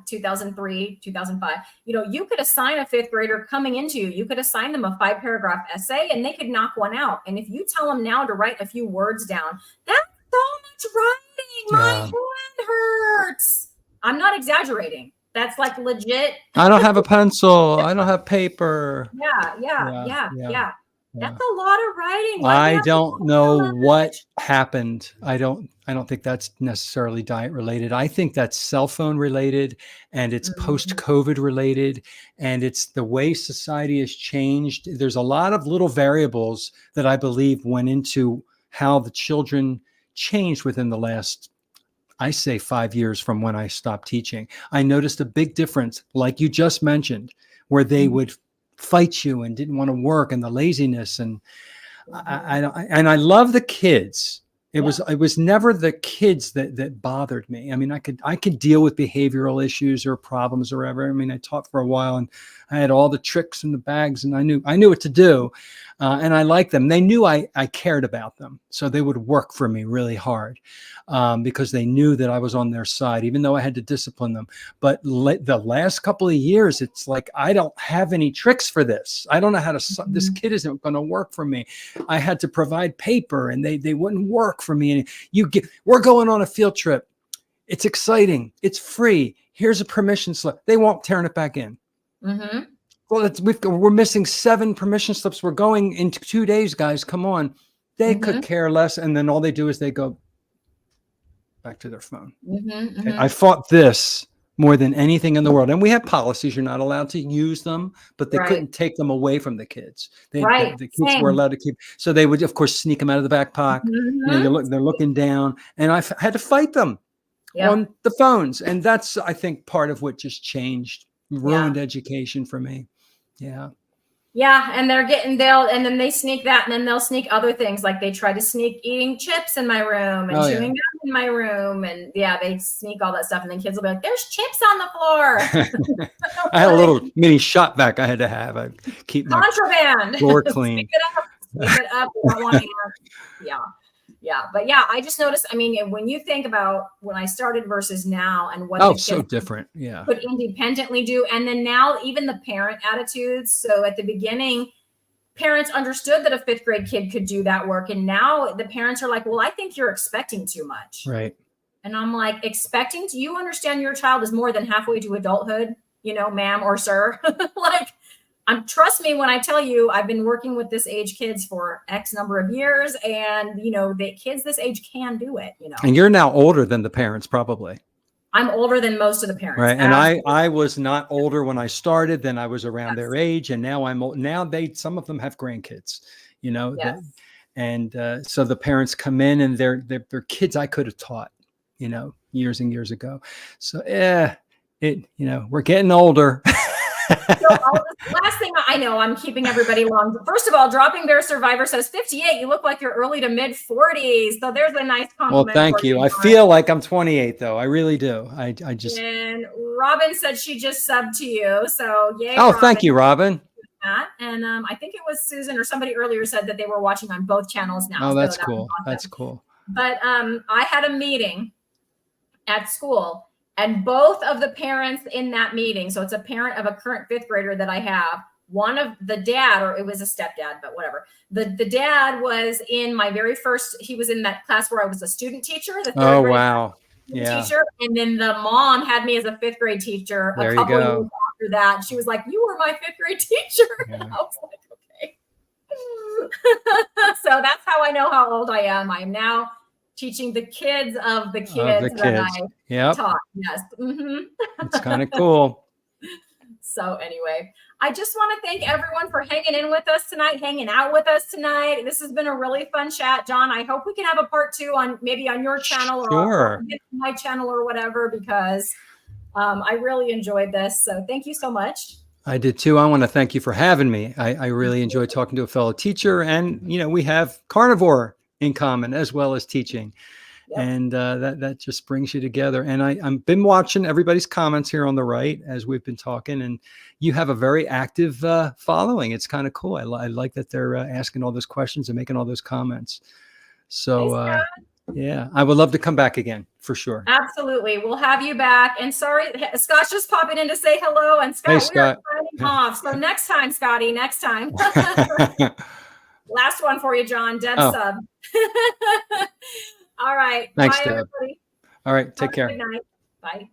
2003, 2005, you could assign a 5th grader coming into you could assign them a 5-paragraph essay and they could knock one out. And if you tell them now to write a few words down, that's so much writing. My hand hurts. I'm not exaggerating. That's like legit. I don't have a pencil. I don't have paper. Yeah. That's a lot of writing. Why do you I have to don't write know so what much? happened. I don't think that's necessarily diet related. I think that's cell phone related, and it's Mhm. post-COVID related, and it's the way society has changed. There's a lot of little variables that I believe went into how the children changed within the last, I say, 5 years from when I stopped teaching. I noticed a big difference, like you just mentioned, where they Mhm. would fight you and didn't want to work, and the laziness. And Mhm. and I love the kids. Yeah. It was never the kids that bothered me. I mean, I could deal with behavioral issues or problems or whatever. I mean, I taught for a while, and I had all the tricks in the bags, and I knew what to do, and I liked them. They knew I cared about them, so they would work for me really hard, because they knew that I was on their side, even though I had to discipline them. But the last couple of years, it's like I don't have any tricks for this. I don't know how to. This Mhm. kid isn't going to work for me. I had to provide paper, and they wouldn't work for me. And we're going on a field trip. It's exciting. It's free. Here's a permission slip. They won't turn it back in. Mhm. Well, we're missing 7 permission slips. We're going in 2 days, guys. Come on. They could Mhm. care less. And then all they do is they go back to their phone. Mhm. Okay. I Mhm. fought this more than anything in the world. And we have policies. You're not allowed to use them, but they Right. couldn't take them away from the kids. Right. The kids were Same. allowed to keep. So they would, of course, sneak them out of the back pocket. Mhm. They're looking down, and had to fight them Yep. on the phones. And that's, I think, part of what just changed, Yeah. ruined education for me. Yeah. Yeah, and and then they sneak that, and then they'll sneak other things, like they try to sneak eating chips in my room and Oh, yeah. chewing gum in my room, and yeah, they sneak all that stuff, and then kids will be like, "There's chips on the floor." I had a Like, little mini shot vac I had to have. I keep my contraband. floor Sweep clean. it up. Sweep it up. We don't want hands. Yeah. Yeah. But yeah, I just noticed. I mean, when you think about when I started versus now and what Oh, the so kids different. Yeah. could independently do, and then now even the parent attitudes. So at the beginning, parents understood that a fifth grade kid could do that work. And now the parents are like, well, I think you're expecting too much. Right. And I'm like, expecting to, you understand your child is more than halfway to adulthood, ma'am or sir. Like, trust me when I tell you, I've been working with this age kids for X number of years, and the kids this age can do it. And you're now older than the parents, probably. I'm older than most of the parents. Right. And Absolutely. I was not older when I started, then I was around their Yes. age. And now I'm old. Now some of them have grandkids, that, Yes. and so the parents come in, and they're kids I could have taught, years and years ago. So, we're getting older. So last thing I know, I'm keeping everybody long. First of all, Dropping Bear Survivor says 58. You look like you're early to mid 40s. So there's a nice Well, compliment for thank you. you, I John. feel like I'm 28, though. I really do. I just, And Robin said she just subbed to you. So yay, oh, Robin. thank you, Robin. And I think it was Susan or somebody earlier said that they were watching on both channels now. Oh, So that's that's cool. That's awesome. cool. But I had a meeting at school, and both of the parents in that meeting, so it's a parent of a current fifth grader that I have, one of the dad, or it was a stepdad, but whatever. The dad was in my very first, he was in that class where I was a student teacher, the third Oh, grade wow. Yeah. teacher. And then the mom had me as a fifth grade teacher There a you couple years go. after that. She was like, "You were my fifth grade teacher." Yeah. I was like, okay. So that's how I know how old I am. I am now teaching the kids of the Of the kids that kids. I Yep. taught. Yes. It's kind of cool. So anyway, I just want to thank everyone for hanging in with us tonight, hanging out with us tonight. This has been a really fun chat, John. I hope we can have a part 2 on maybe on your channel or my channel or whatever, because I really enjoyed this. So thank you so much. I did too. I want to thank you for having me. I really enjoyed talking to a fellow teacher, and we have carnivore in common as well as teaching. Yep. And that just brings you together. And I've been watching everybody's comments here on the right as we've been talking, and you have a very active following. It's kind of cool. I like that they're asking all those questions and making all those comments. So yeah, I would love to come back again for sure. Absolutely. We'll have you back. And sorry, Scott's just popping in to say hello. And Scott, Hey, we Scott. are signing off. So next time, Scotty, next time. Last one for you, John. Deb sub. All right. Thanks, bye, Deb. everybody. All right. Take Have a care. good night. Bye.